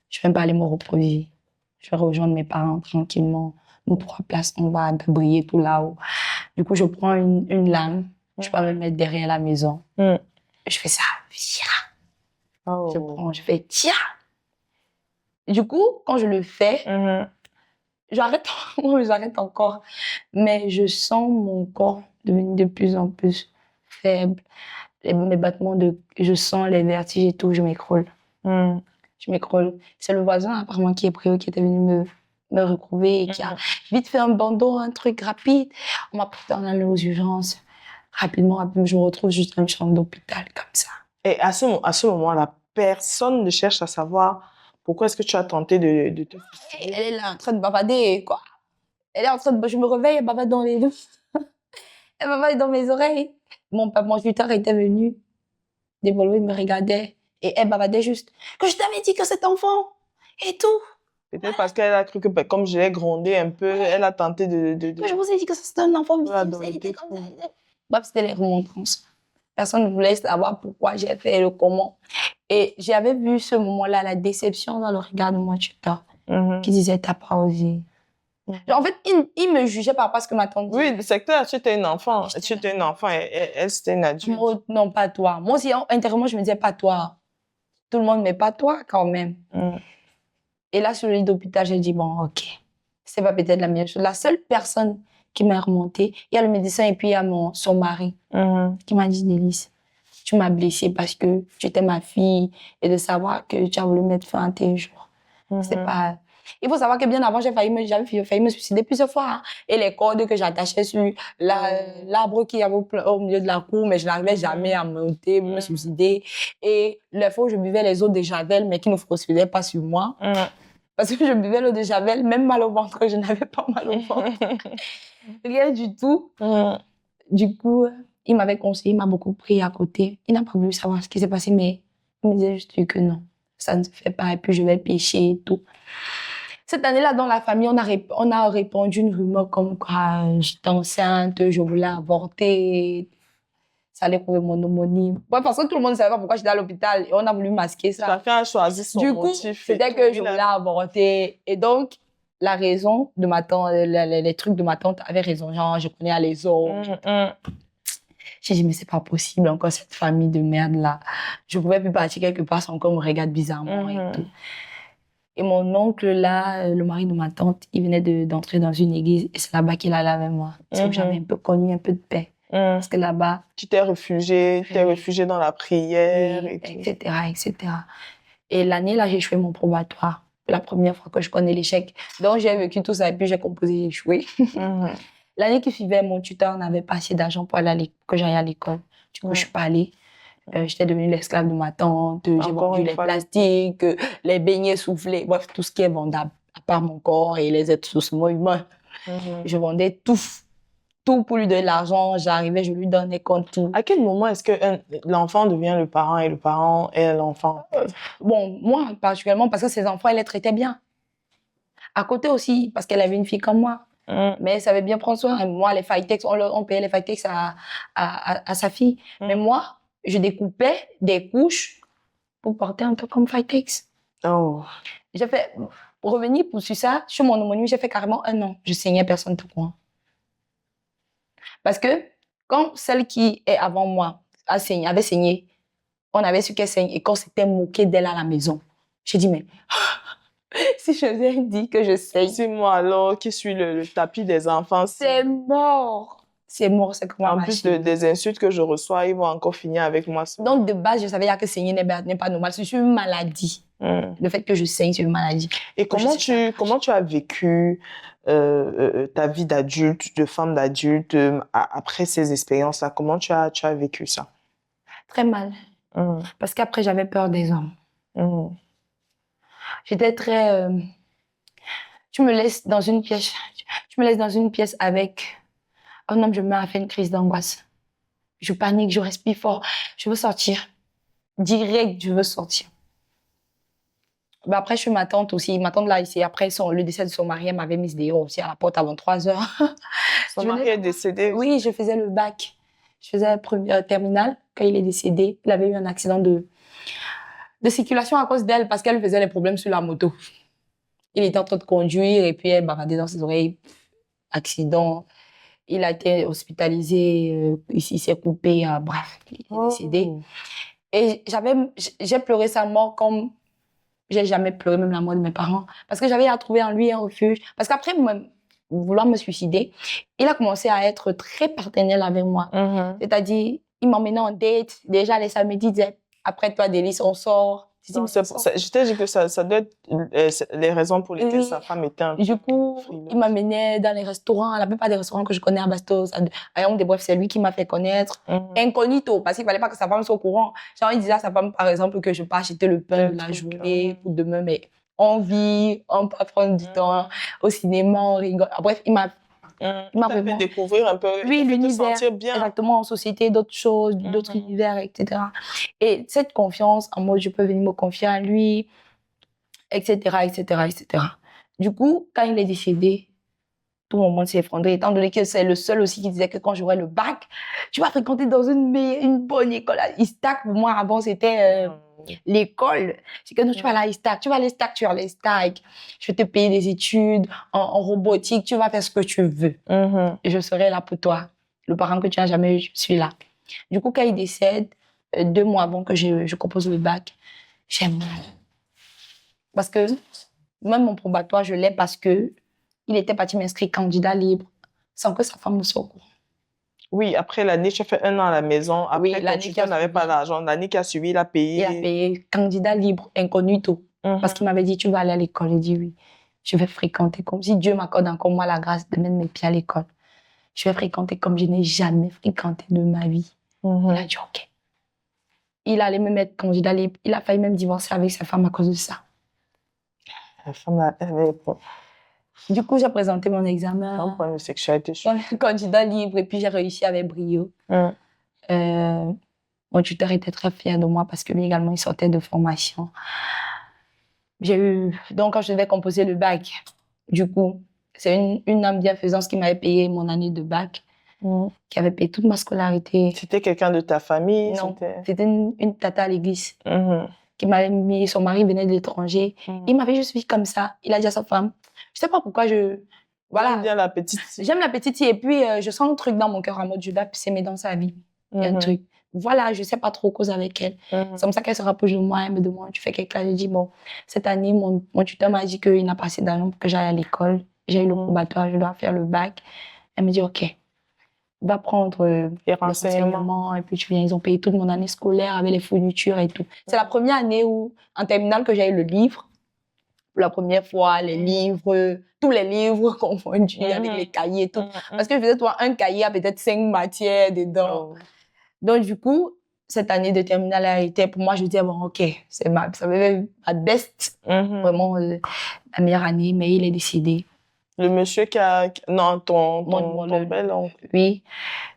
Je vais même pas aller me reproduire. Je vais rejoindre mes parents tranquillement. Nous 3 places, on va briller tout là-haut. Du coup, je prends une lame. Je peux me mettre derrière la maison. Je fais ça. Je fais tiens. Du coup, quand je le fais, j'arrête encore. Mais je sens mon corps devenir de plus en plus faible. Mes battements je sens les vertiges et tout, je m'écroule. Je m'écroule. C'est le voisin, apparemment, qui était venu me retrouver et qui a vite fait un bandeau, un truc rapide. On m'a porté en allant aux urgences. Rapidement, je me retrouve juste dans une chambre d'hôpital, comme ça. Et à ce moment-là, personne ne cherche à savoir pourquoi est-ce que tu as tenté de te suicider. Elle est là, en train de bavarder, quoi. Elle est en train de... Je me réveille, elle bavarde dans les... Elle bavarde dans mes oreilles. Mon tuteur était venu. Développé, il me regardait. Et elle bavardait juste. Que je t'avais dit que cet enfant et tout. Peut-être parce qu'elle a cru que, comme je l'ai grondé un peu, elle a tenté de... Je vous ai dit que c'était un enfant. Bref, c'était les remontrances. Personne ne voulait savoir pourquoi j'ai fait le comment. Et j'avais vu ce moment-là, la déception dans le regard de mon tuteur, qui disait, t'as pas osé. Genre, en fait, il me jugeait par rapport à ce que ma tante disait. Oui, c'est clair, tu étais une enfant. J'étais Tu étais une enfant et elle, c'était une adulte. Moi, non, pas toi. Moi aussi, intérieurement, je me disais, pas toi. Tout le monde, mais pas toi, quand même. Et là, sur le lit d'hôpital, j'ai dit, bon, OK, c'est pas peut-être la meilleure chose. La seule personne qui m'a remontée, il y a le médecin et puis il y a son mari qui m'a dit, Délice, tu m'as blessée parce que tu étais ma fille et de savoir que tu as voulu mettre fin à tes jours. C'est pas... Il faut savoir que bien avant, j'avais failli me suicider plusieurs fois. Hein. Et les cordes que j'attachais sur l'arbre qui avait au milieu de la cour, mais je n'arrivais jamais à monter, me suicider. Et les fois où je buvais les eaux de Javel, mais qui ne fonctionnaient pas sur moi. Parce que je buvais l'eau de Javel, même mal au ventre, je n'avais pas mal au ventre. Rien du tout. Du coup, il m'avait conseillé, il m'a beaucoup pris à côté. Il n'a pas voulu savoir ce qui s'est passé, mais il me disait juste que non, ça ne se fait pas, et puis je vais pécher et tout. Cette année-là, dans la famille, on a répandu une rumeur comme quoi j'étais enceinte, je voulais avorter. Ça allait prouver mon homonyme. Ouais, parce que tout le monde ne savait pas pourquoi j'étais à l'hôpital et on a voulu masquer ça. Chacun a choisi son motif. Du coup, c'était que je voulais avorter. Et donc, la raison de ma tante, les trucs de ma tante avaient raison. Genre, je connais les autres. J'ai dit, mais c'est pas possible, encore cette famille de merde là. Je pouvais plus partir quelque part sans qu'on me regarde bizarrement et tout. Et mon oncle, là, le mari de ma tante, il venait d'entrer dans une église et c'est là-bas qu'il allait avec moi. C'est où j'avais un peu connu un peu de paix. Parce que là-bas... Tu t'es réfugié, dans la prière et tout. Etc. Et l'année, là, j'ai échoué mon probatoire. La première fois que je connais l'échec. Donc, j'ai vécu tout ça et puis j'ai composé, j'ai échoué. L'année qui suivait, mon tuteur n'avait pas assez d'argent pour que j'aille à l'école. Du coup, je suis pas allée. J'étais devenue l'esclave de ma tante, j'ai vendu les plastiques, les beignets soufflés, bref, tout ce qui est vendable, à part mon corps et les êtres sociaux humains. Je vendais tout pour lui donner de l'argent, j'arrivais, je lui donnais compte tout. À quel moment est-ce que l'enfant devient le parent et le parent est l'enfant? Bon, moi, particulièrement, parce que ses enfants, elle les traitait bien. À côté aussi, parce qu'elle avait une fille comme moi. Mais elle savait bien prendre soin. Moi, les Fightex, on payait les Fightex à sa fille. Mais moi, je découpais des couches pour porter un peu comme Fightex. J'ai fait, pour revenir sur ça, sur mon homonyme, j'ai fait carrément 1 an. Je saignais personne tout court. Parce que quand celle qui est avant moi avait saigné, on avait su qu'elle saigne et qu'on s'était moqué d'elle à la maison. J'ai dit, mais si je vous ai dit que je saigne. C'est moi alors qui suis le tapis des enfants. C'est mort. C'est mort, c'est comment. En plus des insultes que je reçois, ils vont encore finir avec moi. Donc, de base, je savais que saigner n'est pas normal. C'est une maladie. Le fait que je saigne, c'est une maladie. Et comment tu as vécu ta vie d'adulte, de femme d'adulte, après ces expériences-là? Comment tu as vécu ça? Très mal. Parce qu'après, j'avais peur des hommes. J'étais très... tu me laisses dans une pièce avec un homme, je me mets à faire une crise d'angoisse. Je panique, je respire fort. Je veux sortir. Direct, je veux sortir. Ben après, je suis ma tante aussi. Ma tante, là, ici, après le décès de son mari, elle m'avait mise dehors aussi à la porte avant 3 heures. Son mari est décédé? Oui, je faisais le bac. Je faisais la première terminale. Quand il est décédé, il avait eu un accident de circulation à cause d'elle parce qu'elle faisait les problèmes sur la moto. Il était en train de conduire et puis elle bavardait dans ses oreilles. Accident. Il a été hospitalisé. Il s'est coupé. Bref, il est décédé. Et j'ai pleuré sa mort comme j'ai jamais pleuré même la mort de mes parents. Parce que j'avais à trouver en lui un refuge. Parce qu'après vouloir me suicider, il a commencé à être très paternel avec moi. C'est-à-dire, il m'emmenait en date. Déjà, les samedis, il disait, après toi, Délice, on sort. Je t'ai dit que ça doit être les raisons pour lesquelles sa femme était un peu... Du coup, il m'amenait dans les restaurants, la plupart des restaurants que je connais à Bastos, à Yaoundé, bref, c'est lui qui m'a fait connaître. Incognito, parce qu'il fallait pas que sa femme soit au courant. Genre, il disait à sa femme, par exemple, que je peux acheter le pain de la journée pour demain, mais on vit, on peut prendre du temps au cinéma, on rigole. Bref, il m'a fait découvrir un peu, l'univers, sentir bien. Exactement, en société, d'autres choses, d'autres univers, etc. Et cette confiance, en mode, je peux venir me confier à lui, etc. Du coup, quand il est décédé, tout mon monde s'est effondré, étant donné que c'est le seul aussi qui disait que quand j'aurai le bac, tu vas fréquenter dans une bonne école. ISTAC, pour moi, avant, c'était l'école. C'est que non, tu vas à la ISTAC, tu vas à l'ISTAC, tu vas à l'ISTAC. Je vais te payer des études en robotique, tu vas faire ce que tu veux. Et je serai là pour toi. Le parent que tu n'as jamais eu, je suis là. Du coup, quand il décède, 2 mois avant que je compose le bac, j'ai mal. Parce que même mon probatoire, je l'ai parce que il était parti m'inscrire candidat libre sans que sa femme ne soit au courant. Oui, après l'année, tu as fait 1 an à la maison. Après, Oui, ton l'année qui tuteur a n'avait suivi. pas d'argent. L'année qui a suivi, il a payé. Il a payé candidat libre, incognito. Parce qu'il m'avait dit, tu vas aller à l'école. J'ai dit oui. Je vais fréquenter comme si Dieu m'accorde encore moi la grâce de mettre mes pieds à l'école. Je vais fréquenter comme je n'ai jamais fréquenté de ma vie. Il a dit OK. Il allait me mettre candidat libre. Il a failli même divorcer avec sa femme à cause de ça. La femme, là, elle avait Du coup, j'ai présenté mon examen. un problème de sexualité. Candidat libre et puis j'ai réussi avec brio. Mon tuteur était très fier de moi parce que lui également, il sortait de formation. Donc, quand je devais composer le bac, du coup, c'est une âme bienfaisance qui m'avait payé mon année de bac, qui avait payé toute ma scolarité. C'était quelqu'un de ta famille? Non, c'était une tata à l'église qui m'avait mis, son mari venait de l'étranger. Il m'avait juste vu comme ça. Il a dit à sa femme, je sais pas pourquoi voilà. J'aime bien la petite fille. J'aime la petite fille et puis je sens un truc dans mon cœur en mode je dois s'aimer dans sa vie. Il y a un truc. Voilà, je sais pas trop cause avec elle. C'est comme ça qu'elle se rapproche de moi, elle me demande, tu fais quelque chose? Je dis, bon, cette année, mon tuteur m'a dit qu'il n'a pas assez d'argent pour que j'aille à l'école. J'ai eu le probatoire, je dois faire le bac. Elle me dit, OK, va prendre les renseignements et puis tu viens. Ils ont payé toute mon année scolaire avec les fournitures et tout. C'est la première année où, en terminale, que j'ai eu le livre. Pour la première fois, les livres, tous les livres confondus avec les cahiers et tout. Parce que je faisais, toi, un cahier à peut-être 5 matières dedans. Donc, du coup, cette année de terminale a été, pour moi, je disais, bon, OK, ça va être ma best, vraiment, la meilleure année, mais il est décédé. Le monsieur qui a... Non, ton bel oncle. Oui,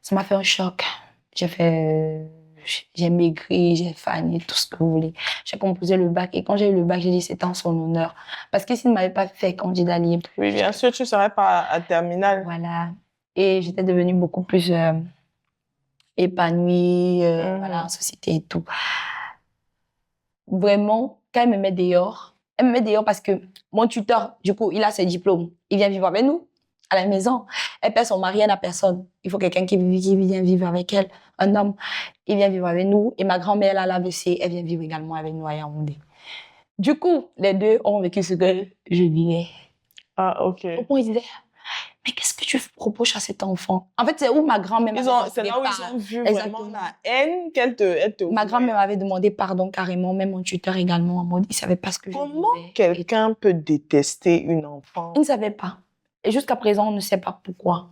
ça m'a fait un choc. J'ai maigri, j'ai fané, tout ce que vous voulez. J'ai composé le bac et quand j'ai eu le bac, j'ai dit c'était en son honneur. Parce que s'il ne m'avait pas fait candidat libre... Oui, bien sûr, tu ne serais pas à terminale. Voilà. Et j'étais devenue beaucoup plus épanouie voilà, en société et tout. Vraiment, quand elle me met dehors parce que mon tuteur, du coup, il a ses diplômes. Il vient vivre avec nous à la maison. Elle perd son mari, elle n'a personne. Il faut quelqu'un qui vient vivre avec elle, un homme. Il vient vivre avec nous. Et ma grand-mère, elle a l'AVC, elle vient vivre également avec nous à Yaoundé. Du coup, les deux ont vécu ce que je vivais. Ah, OK. Au point, ils disaient, mais qu'est-ce que tu reproches à cet enfant? En fait, c'est où ma grand-mère c'est là où ils ont vu vraiment la haine qu'elle te Ma grand-mère m'avait demandé pardon carrément, même mon tuteur également, en mode, il ne savait pas ce que je disais. Comment quelqu'un peut détester une enfant? Il ne savait pas. Et jusqu'à présent, on ne sait pas pourquoi.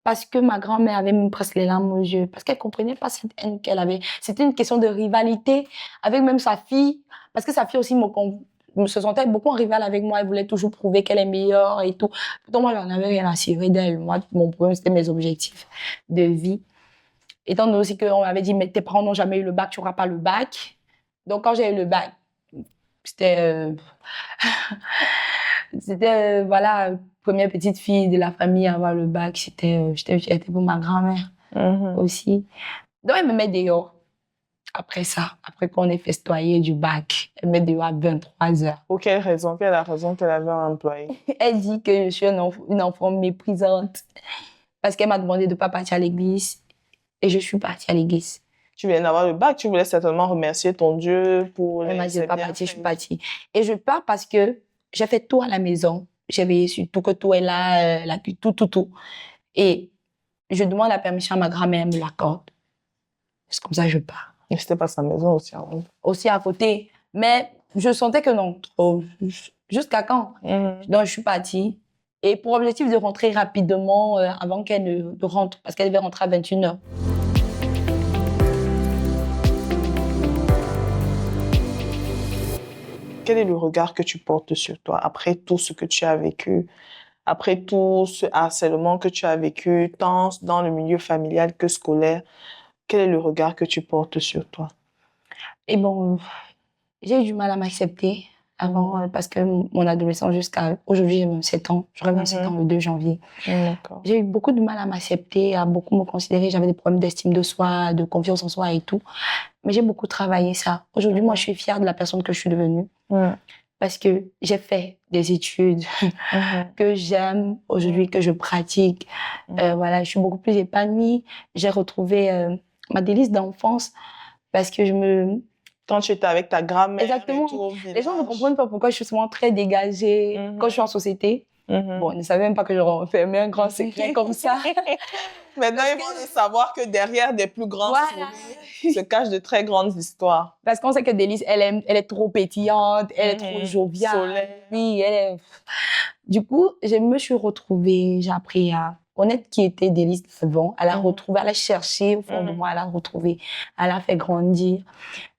Parce que ma grand-mère avait même presque les larmes aux yeux. Parce qu'elle ne comprenait pas cette haine qu'elle avait. C'était une question de rivalité avec même sa fille. Parce que sa fille aussi se sentait beaucoup en rival avec moi. Elle voulait toujours prouver qu'elle est meilleure et tout. Pourtant, moi, je n'en avais rien à cirer d'elle. Moi, mon problème, c'était mes objectifs de vie. Étant donné aussi qu'on m'avait dit, mais tes parents n'ont jamais eu le bac, tu n'auras pas le bac. Donc, quand j'ai eu le bac, c'était... C'était, voilà, première petite fille de la famille à avoir le bac. J'étais pour ma grand-mère aussi. Donc, elle me met dehors. Après ça, après qu'on ait festoyé du bac, elle me met dehors à 23h. Pour quelle raison? Quelle est la raison qu'elle avait employée? Elle dit que je suis une enfant méprisante. Parce qu'elle m'a demandé de ne pas partir à l'église. Et je suis partie à l'église. Tu viens d'avoir le bac, tu voulais certainement remercier ton Dieu pour... Elle m'a dit de ne pas partir, je suis partie. Et je pars parce que j'ai fait tout à la maison. J'ai veillé sur tout, que tout est là, tout. Et je demande la permission à ma grand-mère, elle me l'accorde. C'est comme ça que je pars. Et c'était pas sa maison aussi avant? Aussi à côté. Mais je sentais que non, trop. Jusqu'à quand? Donc, je suis partie. Et pour objectif de rentrer rapidement avant qu'elle ne rentre, parce qu'elle devait rentrer à 21h. Quel est le regard que tu portes sur toi après tout ce que tu as vécu, après tout ce harcèlement que tu as vécu, tant dans le milieu familial que scolaire? Quel est le regard que tu portes sur toi? Et bon, j'ai eu du mal à m'accepter avant, parce que mon adolescence jusqu'à aujourd'hui, j'ai 27 ans. J'aurai 27 ans le 2 janvier. D'accord. J'ai eu beaucoup de mal à m'accepter, à beaucoup me considérer. J'avais des problèmes d'estime de soi, de confiance en soi et tout. Mais j'ai beaucoup travaillé ça. Aujourd'hui, moi, je suis fière de la personne que je suis devenue. Parce que j'ai fait des études que j'aime aujourd'hui, que je pratique. Voilà, je suis beaucoup plus épanouie. J'ai retrouvé ma délice d'enfance parce que Quand tu étais avec ta grand-mère Exactement. et tout au village. Les gens ne comprennent pas pourquoi je suis souvent très dégagée quand je suis en société. Bon, ils ne savaient même pas que je renfermais un grand secret comme ça. Maintenant, ils vont le savoir que derrière des plus grands sourires se cachent de très grandes histoires. Parce qu'on sait que Délice, elle est trop pétillante, elle est trop joviale. Solaire. Oui, elle est... Du coup, je me suis retrouvée, j'ai appris à connaître qui était Délice avant. Elle a retrouvé, elle a cherché au fond de moi, elle a retrouvé, elle a fait grandir.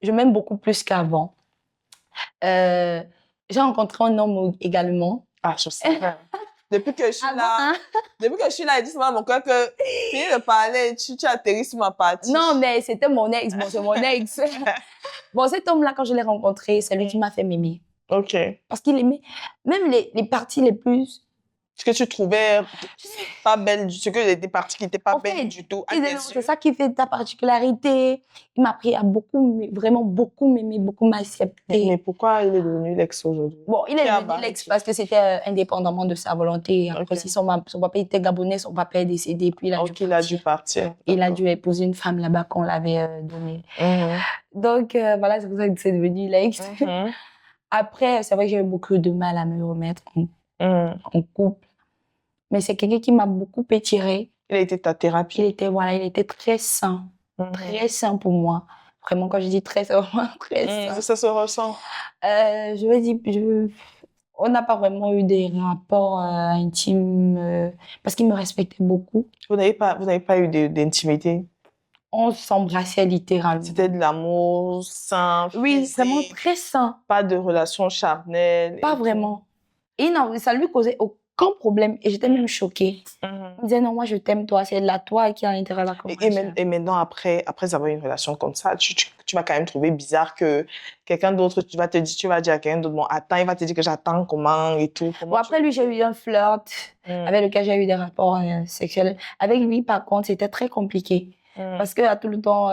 Je m'aime beaucoup plus qu'avant. J'ai rencontré un homme également. Ah, je sais. Depuis que je suis là, il dit souvent à mon cœur que fini de parler, tu atterris sur ma partie. Non, mais c'était mon ex. Bon, c'est mon ex. Bon, cet homme-là, quand je l'ai rencontré, c'est lui qui m'a fait m'aimer. OK. Parce qu'il aimait même les parties les plus... Ce que tu trouvais pas belle, ce que des parties qui n'étaient pas belles du tout. C'est ça qui fait ta particularité. Il m'a appris à beaucoup, vraiment beaucoup m'aimer, beaucoup m'accepter. Mais pourquoi il est devenu l'ex aujourd'hui? Bon, il est devenu l'ex parce que c'était indépendamment de sa volonté. Après, si son papa était gabonais, son papa est décédé, puis il a dû partir. Il a dû épouser une femme là-bas qu'on l'avait donnée. Donc, voilà, c'est pour ça que c'est devenu l'ex. Après, c'est vrai que j'ai eu beaucoup de mal à me remettre en couple. Mais c'est quelqu'un qui m'a beaucoup étirée. Il a été ta thérapie? Il était très sain. Très sain pour moi. Vraiment, quand je dis très sain, vraiment très sain. Ça se ressent? Je veux dire, on n'a pas vraiment eu des rapports intimes parce qu'il me respectait beaucoup. Vous n'avez pas eu d'intimité? On s'embrassait littéralement. C'était de l'amour sain? Oui, vraiment très sain. Pas de relation charnelle? Pas vraiment. Et non, ça lui causait aucun problème. Et j'étais même choquée. Il me disait, non, moi, je t'aime, toi. C'est là, toi qui a intérêt à la conversation. Et maintenant, après avoir une relation comme ça, tu vas quand même trouver bizarre que quelqu'un d'autre, tu vas dire à quelqu'un d'autre, bon, attends, il va te dire que j'attends comment et tout. Bon, après, lui, j'ai eu un flirt avec lequel j'ai eu des rapports sexuels. Avec lui, par contre, c'était très compliqué. Parce que à tout le temps...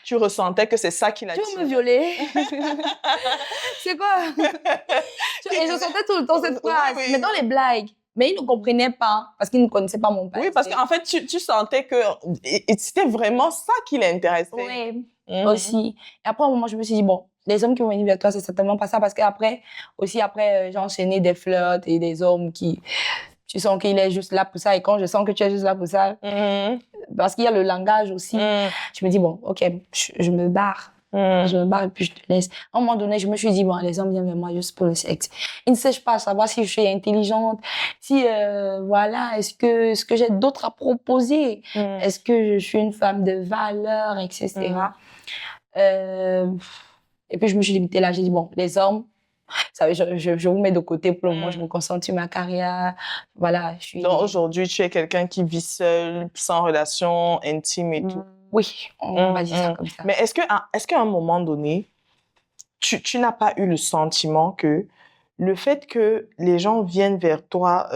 Tu ressentais que c'est ça qui l'a tué. Tu veux me violer? C'est quoi? Et je sentais tout le temps cette phrase. Oui. Mais dans les blagues. Mais il ne comprenait pas, parce qu'il ne connaissait pas mon père. Oui, parce qu'en fait, tu sentais que c'était vraiment ça qui l'intéressait. Oui, aussi. Et après, au moment, je me suis dit, bon, les hommes qui vont venir vers toi, c'est certainement pas ça, parce qu'après, j'ai enchaîné des flirts et des hommes qui... Tu sens qu'il est juste là pour ça, et quand je sens que tu es juste là pour ça, parce qu'il y a le langage aussi, je me dis, bon, ok, je me barre. Je me barre et puis je te laisse. À un moment donné, je me suis dit, bon, les hommes viennent vers moi juste pour le sexe. Ils ne cherchent pas à savoir si je suis intelligente, si, voilà, est-ce que j'ai d'autres à proposer? Est-ce que je suis une femme de valeur, etc. Et puis je me suis limitée là, j'ai dit, bon, les hommes, ça, je vous mets de côté pour le moment, je me concentre sur ma carrière. Voilà, Donc aujourd'hui, tu es quelqu'un qui vit seul, sans relation intime et tout. Oui, on va dire ça comme ça. Mais est-ce qu'à un moment donné, tu n'as pas eu le sentiment que le fait que les gens viennent vers toi,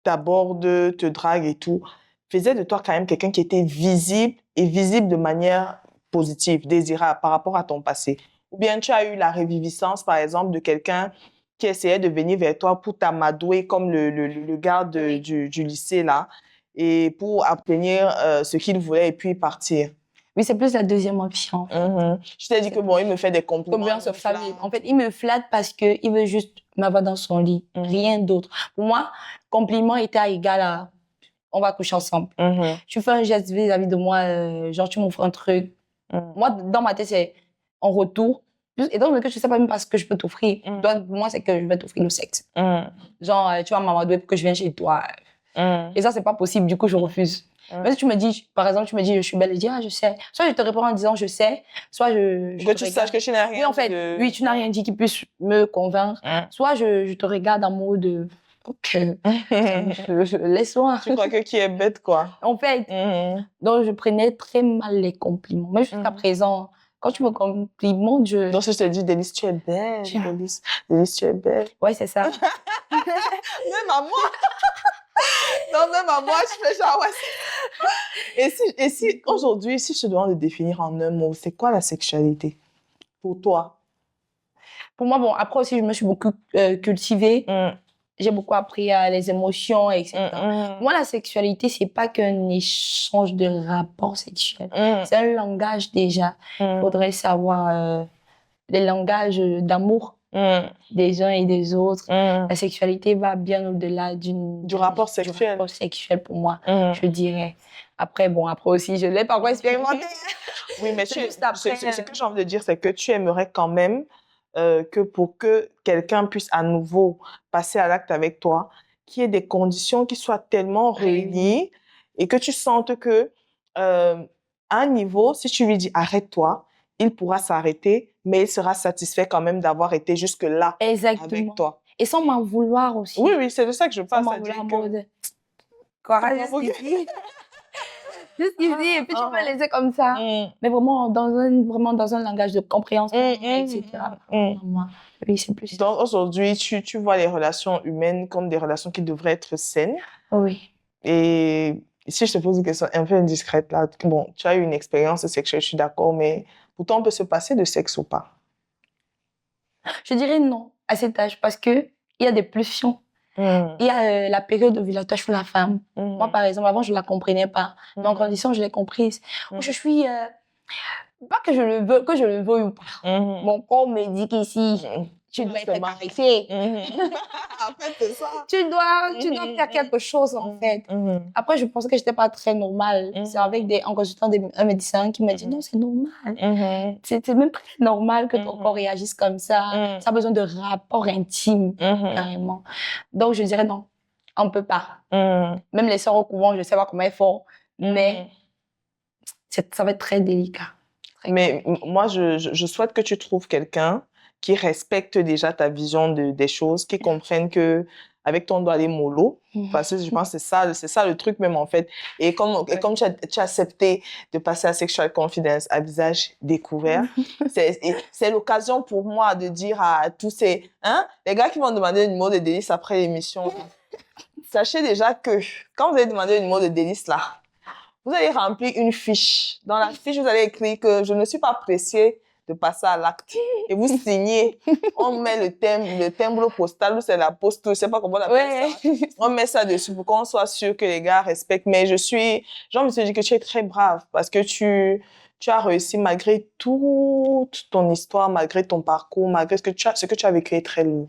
t'abordent, te draguent et tout, faisait de toi quand même quelqu'un qui était visible et visible de manière positive, désirable par rapport à ton passé? Ou bien tu as eu la reviviscence, par exemple, de quelqu'un qui essayait de venir vers toi pour t'amadouer comme le gars du lycée, là, et pour obtenir ce qu'il voulait et puis partir? Oui, c'est plus la deuxième option. Je t'ai dit que bon, il me fait des compliments. En fait, il me flatte parce qu'il veut juste m'avoir dans son lit, rien d'autre. Pour moi, compliment était égal à on va coucher ensemble. Tu fais un geste vis-à-vis de moi, genre tu m'offres un truc. Moi, dans ma tête, c'est en retour. Étant donné que je ne sais pas même pas ce que je peux t'offrir, donc pour moi, c'est que je vais t'offrir le sexe. Genre, tu vas m'amadouer pour que je vienne chez toi. Et ça, c'est pas possible, du coup, je refuse. Mais si tu me dis, par exemple, tu me dis, je suis belle, je dis, ah, je sais. Soit je te réponds en disant, je sais, soit que tu saches que tu n'as rien dit. Oui, en fait, oui, tu n'as rien dit qui puisse me convaincre. Soit je te regarde en mode, ok, laisse-moi. Tu crois que qui est bête, quoi. En fait, donc je prenais très mal les compliments. Mais jusqu'à présent, Quand tu me complimentes, Donc, si je te dis, Délice, tu es belle. Tiens. Délice, tu es belle. Ouais, c'est ça. Même à moi. Non, même à moi, je fais genre, ouais. Et si aujourd'hui, si je te demande de définir en un mot, c'est quoi la sexualité pour toi? Pour moi, bon, après aussi, je me suis beaucoup cultivée. J'ai beaucoup appris les émotions, etc. Pour moi, la sexualité, c'est pas qu'un échange de rapports sexuels. C'est un langage déjà. Il faudrait savoir les langages d'amour des uns et des autres. La sexualité va bien au-delà du rapport sexuel. Du rapport sexuel pour moi, je dirais. Après, bon, après aussi, je l'ai pas encore expérimenté. Oui, mais juste après, ce que j'ai envie de dire, c'est que tu aimerais quand même que pour que quelqu'un puisse à nouveau passer à l'acte avec toi, qu'il y ait des conditions qui soient tellement réunies et que tu sentes que à un niveau, si tu lui dis arrête-toi, il pourra s'arrêter, mais il sera satisfait quand même d'avoir été jusque-là avec toi. Et sans m'en vouloir aussi. Oui, oui, c'est de ça que je parle. Sans m'en vouloir, mode. Courage, juste ici, et puis tu peux laisser comme ça. Mais vraiment dans un langage de compréhension, etc. Moi, oui, c'est plus. Donc aujourd'hui, tu vois les relations humaines comme des relations qui devraient être saines. Oui. Et si je te pose une question un peu indiscrète, là, bon, tu as eu une expérience sexuelle, je suis d'accord, mais pourtant on peut se passer de sexe ou pas? Je dirais non à cet âge parce que il y a des pulsions. Il y a la période ovulatoire pour la femme. Moi, par exemple, avant, je la comprenais pas. Mais en grandissant, je l'ai comprise. Je suis... pas que je le veuille ou pas. Mon corps me dit qu'ici, tu dois être caressé. En fait, c'est ça. Tu dois faire quelque chose, en fait. Après, je pensais que j'étais pas très normale. C'est avec en consultant un médecin qui m'a dit, non, c'est normal. C'est même pas normal que ton corps réagisse comme ça. Ça a besoin de rapports intimes, carrément. Donc, je dirais non, on peut pas. Même les sœurs au couvent, je sais pas comment elles font, mais ça va être très délicat. Mais moi, je souhaite que tu trouves quelqu'un qui respecte déjà ta vision des choses, qui comprenne que avec toi, on doit aller mollo. Parce que je pense que c'est ça le truc même, en fait. Et comme tu as accepté de passer à Sexual Confidence à visage découvert, c'est l'occasion pour moi de dire à tous les gars qui vont demander une mot de délice après l'émission, sachez déjà que quand vous allez demander une mot de délice, là, vous allez remplir une fiche. Dans la fiche, vous allez écrire que je ne suis pas pressée de passer à l'acte. Et vous signez. On met le timbre postal, ou c'est la poste, je ne sais pas comment on appelle ça. On met ça dessus pour qu'on soit sûr que les gars respectent. Mais j'ai envie de te dire que tu es très brave parce que tu as réussi malgré toute ton histoire, malgré ton parcours, malgré ce que tu as vécu est très lourd.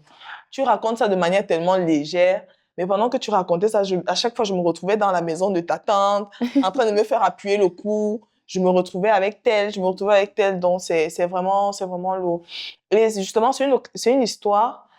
Tu racontes ça de manière tellement légère. Mais pendant que tu racontais ça, à chaque fois, je me retrouvais dans la maison de ta tante, en train de me faire appuyer le cou. Je me retrouvais avec telle. Donc, c'est vraiment lourd. Et justement, c'est une histoire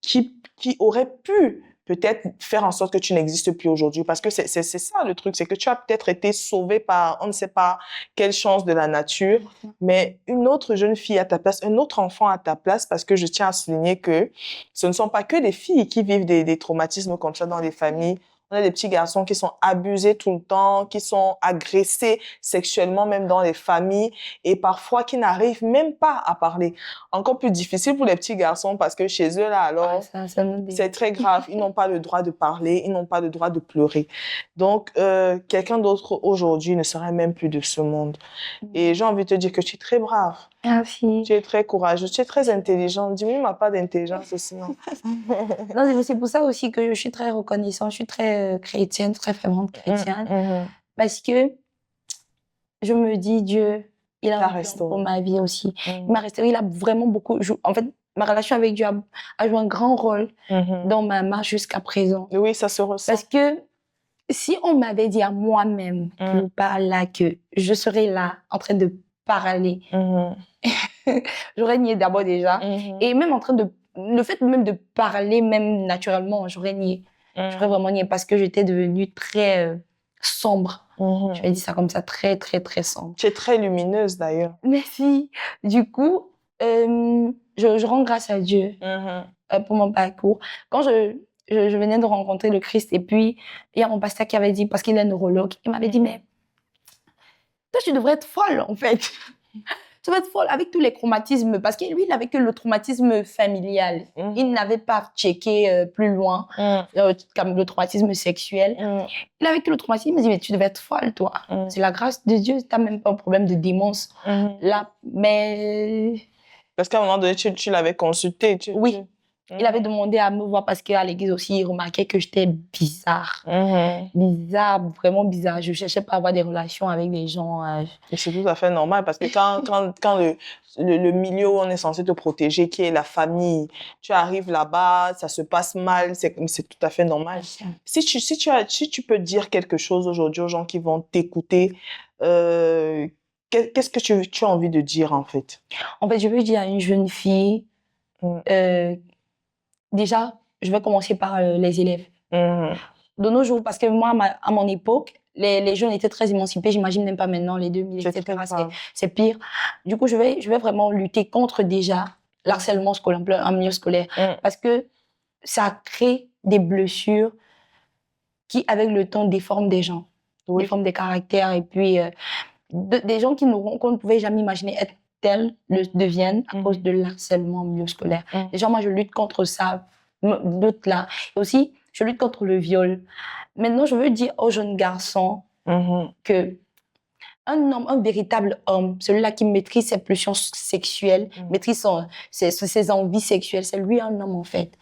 qui aurait pu peut-être faire en sorte que tu n'existes plus aujourd'hui. Parce que c'est ça le truc, c'est que tu as peut-être été sauvée par, on ne sait pas quelle chance de la nature, mais une autre jeune fille à ta place, un autre enfant à ta place, parce que je tiens à souligner que ce ne sont pas que des filles qui vivent des traumatismes comme ça dans les familles. On a des petits garçons qui sont abusés tout le temps, qui sont agressés sexuellement même dans les familles et parfois qui n'arrivent même pas à parler. Encore plus difficile pour les petits garçons parce que chez eux, là, alors, c'est très grave. Ils n'ont pas le droit de parler, ils n'ont pas le droit de pleurer. Donc, quelqu'un d'autre aujourd'hui ne serait même plus de ce monde. Et j'ai envie de te dire que tu es très brave. Merci. Tu es très courageuse, tu es très intelligente. Dis-moi, ma part d'intelligence aussi. Non, c'est pour ça aussi que je suis très reconnaissante, je suis très chrétienne, très fervente chrétienne. Parce que je me dis, Dieu, il a un plan pour ma vie aussi. Il m'a restauré, il a vraiment beaucoup... En fait, ma relation avec Dieu a joué un grand rôle dans ma marche jusqu'à présent. Oui, ça se ressent. Parce que si on m'avait dit à moi-même, par là, que je serais là, en train de parler, j'aurais nié d'abord déjà. Et même le fait même de parler, même naturellement, j'aurais nié. J'aurais vraiment nié parce que j'étais devenue très sombre. Je vais dire ça comme ça, très, très, très sombre. Tu es très lumineuse d'ailleurs. Merci. Du coup, je rends grâce à Dieu pour mon parcours. Quand je venais de rencontrer le Christ et puis il y a mon pasteur qui avait dit, parce qu'il est neurologue, il m'avait dit, mais toi, tu devrais être folle en fait. Tu vas être folle avec tous les traumatismes. Parce que lui, il n'avait que le traumatisme familial. Il n'avait pas checké plus loin, comme le traumatisme sexuel. Il avait que le traumatisme. Il me dit, mais tu devais être folle, toi. C'est la grâce de Dieu. Tu n'as même pas un problème de démence. Là, mais... Parce qu'à un moment donné, tu l'avais consulté. Oui. Il avait demandé à me voir parce qu'à l'église aussi, il remarquait que j'étais bizarre. Bizarre, vraiment bizarre. Je ne cherchais pas à avoir des relations avec des gens. Et c'est tout à fait normal parce que quand le milieu où on est censé te protéger, qui est la famille, tu arrives là-bas, ça se passe mal, c'est tout à fait normal. Si tu peux dire quelque chose aujourd'hui aux gens qui vont t'écouter, qu'est-ce que tu as envie de dire en fait? En fait, je veux dire à une jeune fille... Déjà, je vais commencer par les élèves. De nos jours, parce que moi, à mon époque, les jeunes étaient très émancipés. J'imagine même pas maintenant, les 2000, etc. C'est pire. Du coup, je vais vraiment lutter contre déjà l'harcèlement scolaire, en milieu scolaire. Parce que ça crée des blessures qui, avec le temps, déforment des gens. Déforment des caractères. Et puis, des gens qu'on ne pouvait jamais imaginer être tels le deviennent à cause de l'harcèlement en milieu scolaire. Déjà, moi, je lutte contre ça, d'autres là. Et aussi, je lutte contre le viol. Maintenant, je veux dire aux jeunes garçons que un homme, un véritable homme, celui-là qui maîtrise ses pulsions sexuelles, maîtrise ses envies sexuelles, c'est lui un homme en fait.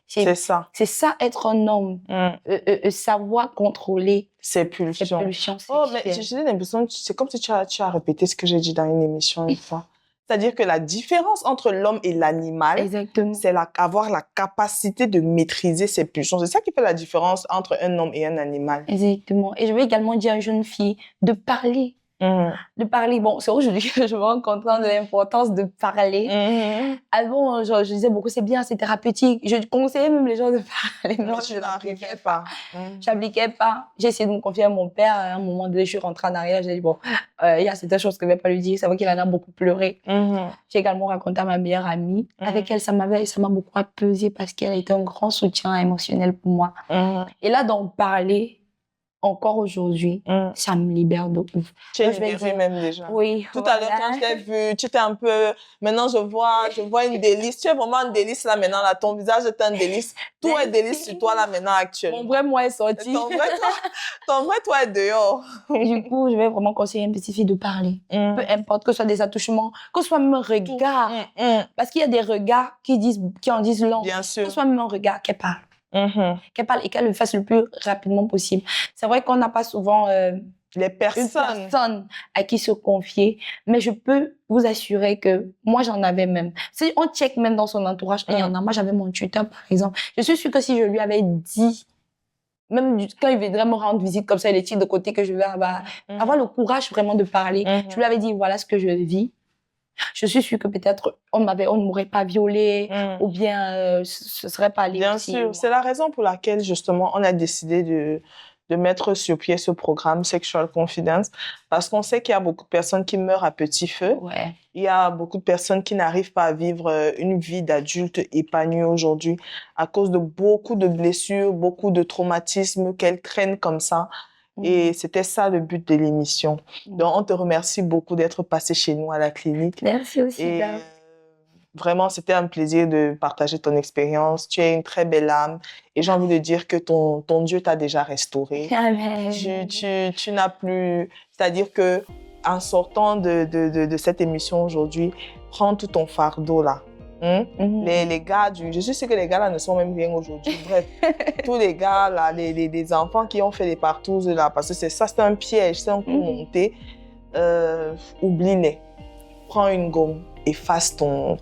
C'est ça. C'est ça, être un homme. Savoir contrôler ses pulsions sexuelles. Oh, mais j'ai l'impression que c'est comme si tu as répété ce que j'ai dit dans une émission une fois. C'est-à-dire que la différence entre l'homme et l'animal, c'est avoir la capacité de maîtriser ses pulsions. C'est ça qui fait la différence entre un homme et un animal. Exactement. Et je veux également dire à une jeune fille de parler. De parler. Bon, c'est aujourd'hui que je me rends compte de l'importance de parler. Avant, je disais beaucoup, c'est bien, c'est thérapeutique. Je conseillais même les gens de parler. Non, je n'arrivais pas. J'appliquais pas. J'ai essayé de me confier à mon père. À un moment donné, je suis rentrée en arrière. J'ai dit, bon, il y a certaines choses que je ne vais pas lui dire. C'est vrai qu'il en a beaucoup pleuré. J'ai également raconté à ma meilleure amie. Avec elle, ça m'a beaucoup apaisé parce qu'elle a été un grand soutien émotionnel pour moi. Et là, d'en parler, encore aujourd'hui, ça me libère de ouf. Tu es libérée même déjà. Oui. Tout à l'heure, quand je t'ai vu, tu étais un peu... Maintenant, je vois une délice. Tu es vraiment un délice là maintenant. Là. Ton visage est un délice. Tout est délice sur toi là maintenant actuellement. Mon vrai moi est sorti. Ton vrai toi est dehors. Du coup, je vais vraiment conseiller à une petite fille de parler. Peu importe, que ce soit des attouchements, que ce soit même un regard. Parce qu'il y a des regards qui en disent long. Bien sûr. Que ce soit même un regard qu'elle parle. Qu'elle parle et qu'elle le fasse le plus rapidement possible. C'est vrai qu'on n'a pas souvent les personnes à qui se confier, mais je peux vous assurer que moi, j'en avais même. Si on check même dans son entourage, il y en a. Moi, j'avais mon tuteur, par exemple. Je suis sûre que si je lui avais dit, même quand il viendrait me rendre visite comme ça, il est de côté que je vais avoir le courage vraiment de parler. Je lui avais dit, voilà ce que je vis. Je suis sûre que peut-être on ne m'aurait pas violée ou bien ce serait pas allé. Bien sûr, c'est la raison pour laquelle justement on a décidé de mettre sur pied ce programme Sexual Confidence parce qu'on sait qu'il y a beaucoup de personnes qui meurent à petit feu. Il y a beaucoup de personnes qui n'arrivent pas à vivre une vie d'adulte épanouie aujourd'hui à cause de beaucoup de blessures, beaucoup de traumatismes qu'elles traînent comme ça. Et c'était ça le but de l'émission. Donc, on te remercie beaucoup d'être passé chez nous à la clinique. Merci aussi. Et vraiment, c'était un plaisir de partager ton expérience. Tu es une très belle âme. Et j'ai envie de dire que ton Dieu t'a déjà restauré. Amen. Tu n'as plus... C'est-à-dire que en sortant de cette émission aujourd'hui, prends tout ton fardeau là. Les gars je suis sûre que les gars là ne sont même rien aujourd'hui. Bref, tous les gars là, les enfants qui ont fait les partouzes là, parce que c'est un piège, c'est un coup monté. Oublie-les. Prends une gomme, efface-les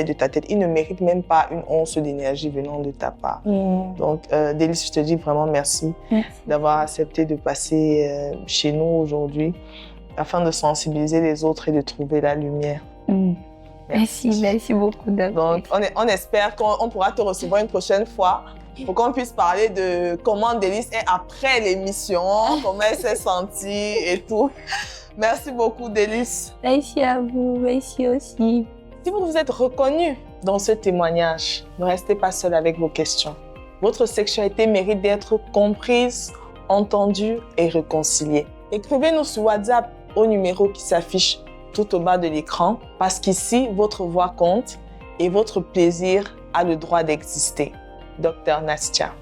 de ta tête. Ils ne méritent même pas une once d'énergie venant de ta part. Donc, Délice, je te dis vraiment merci. D'avoir accepté de passer chez nous aujourd'hui afin de sensibiliser les autres et de trouver la lumière. Merci beaucoup. Donc, on espère qu'on pourra te recevoir une prochaine fois pour qu'on puisse parler de comment Délice est après l'émission, comment elle s'est sentie et tout. Merci beaucoup, Délice. Merci à vous, merci aussi. Si vous vous êtes reconnu dans ce témoignage, ne restez pas seul avec vos questions. Votre sexualité mérite d'être comprise, entendue et réconciliée. Écrivez-nous sur WhatsApp au numéro qui s'affiche tout au bas de l'écran parce qu'ici, votre voix compte et votre plaisir a le droit d'exister. Dr Nastia.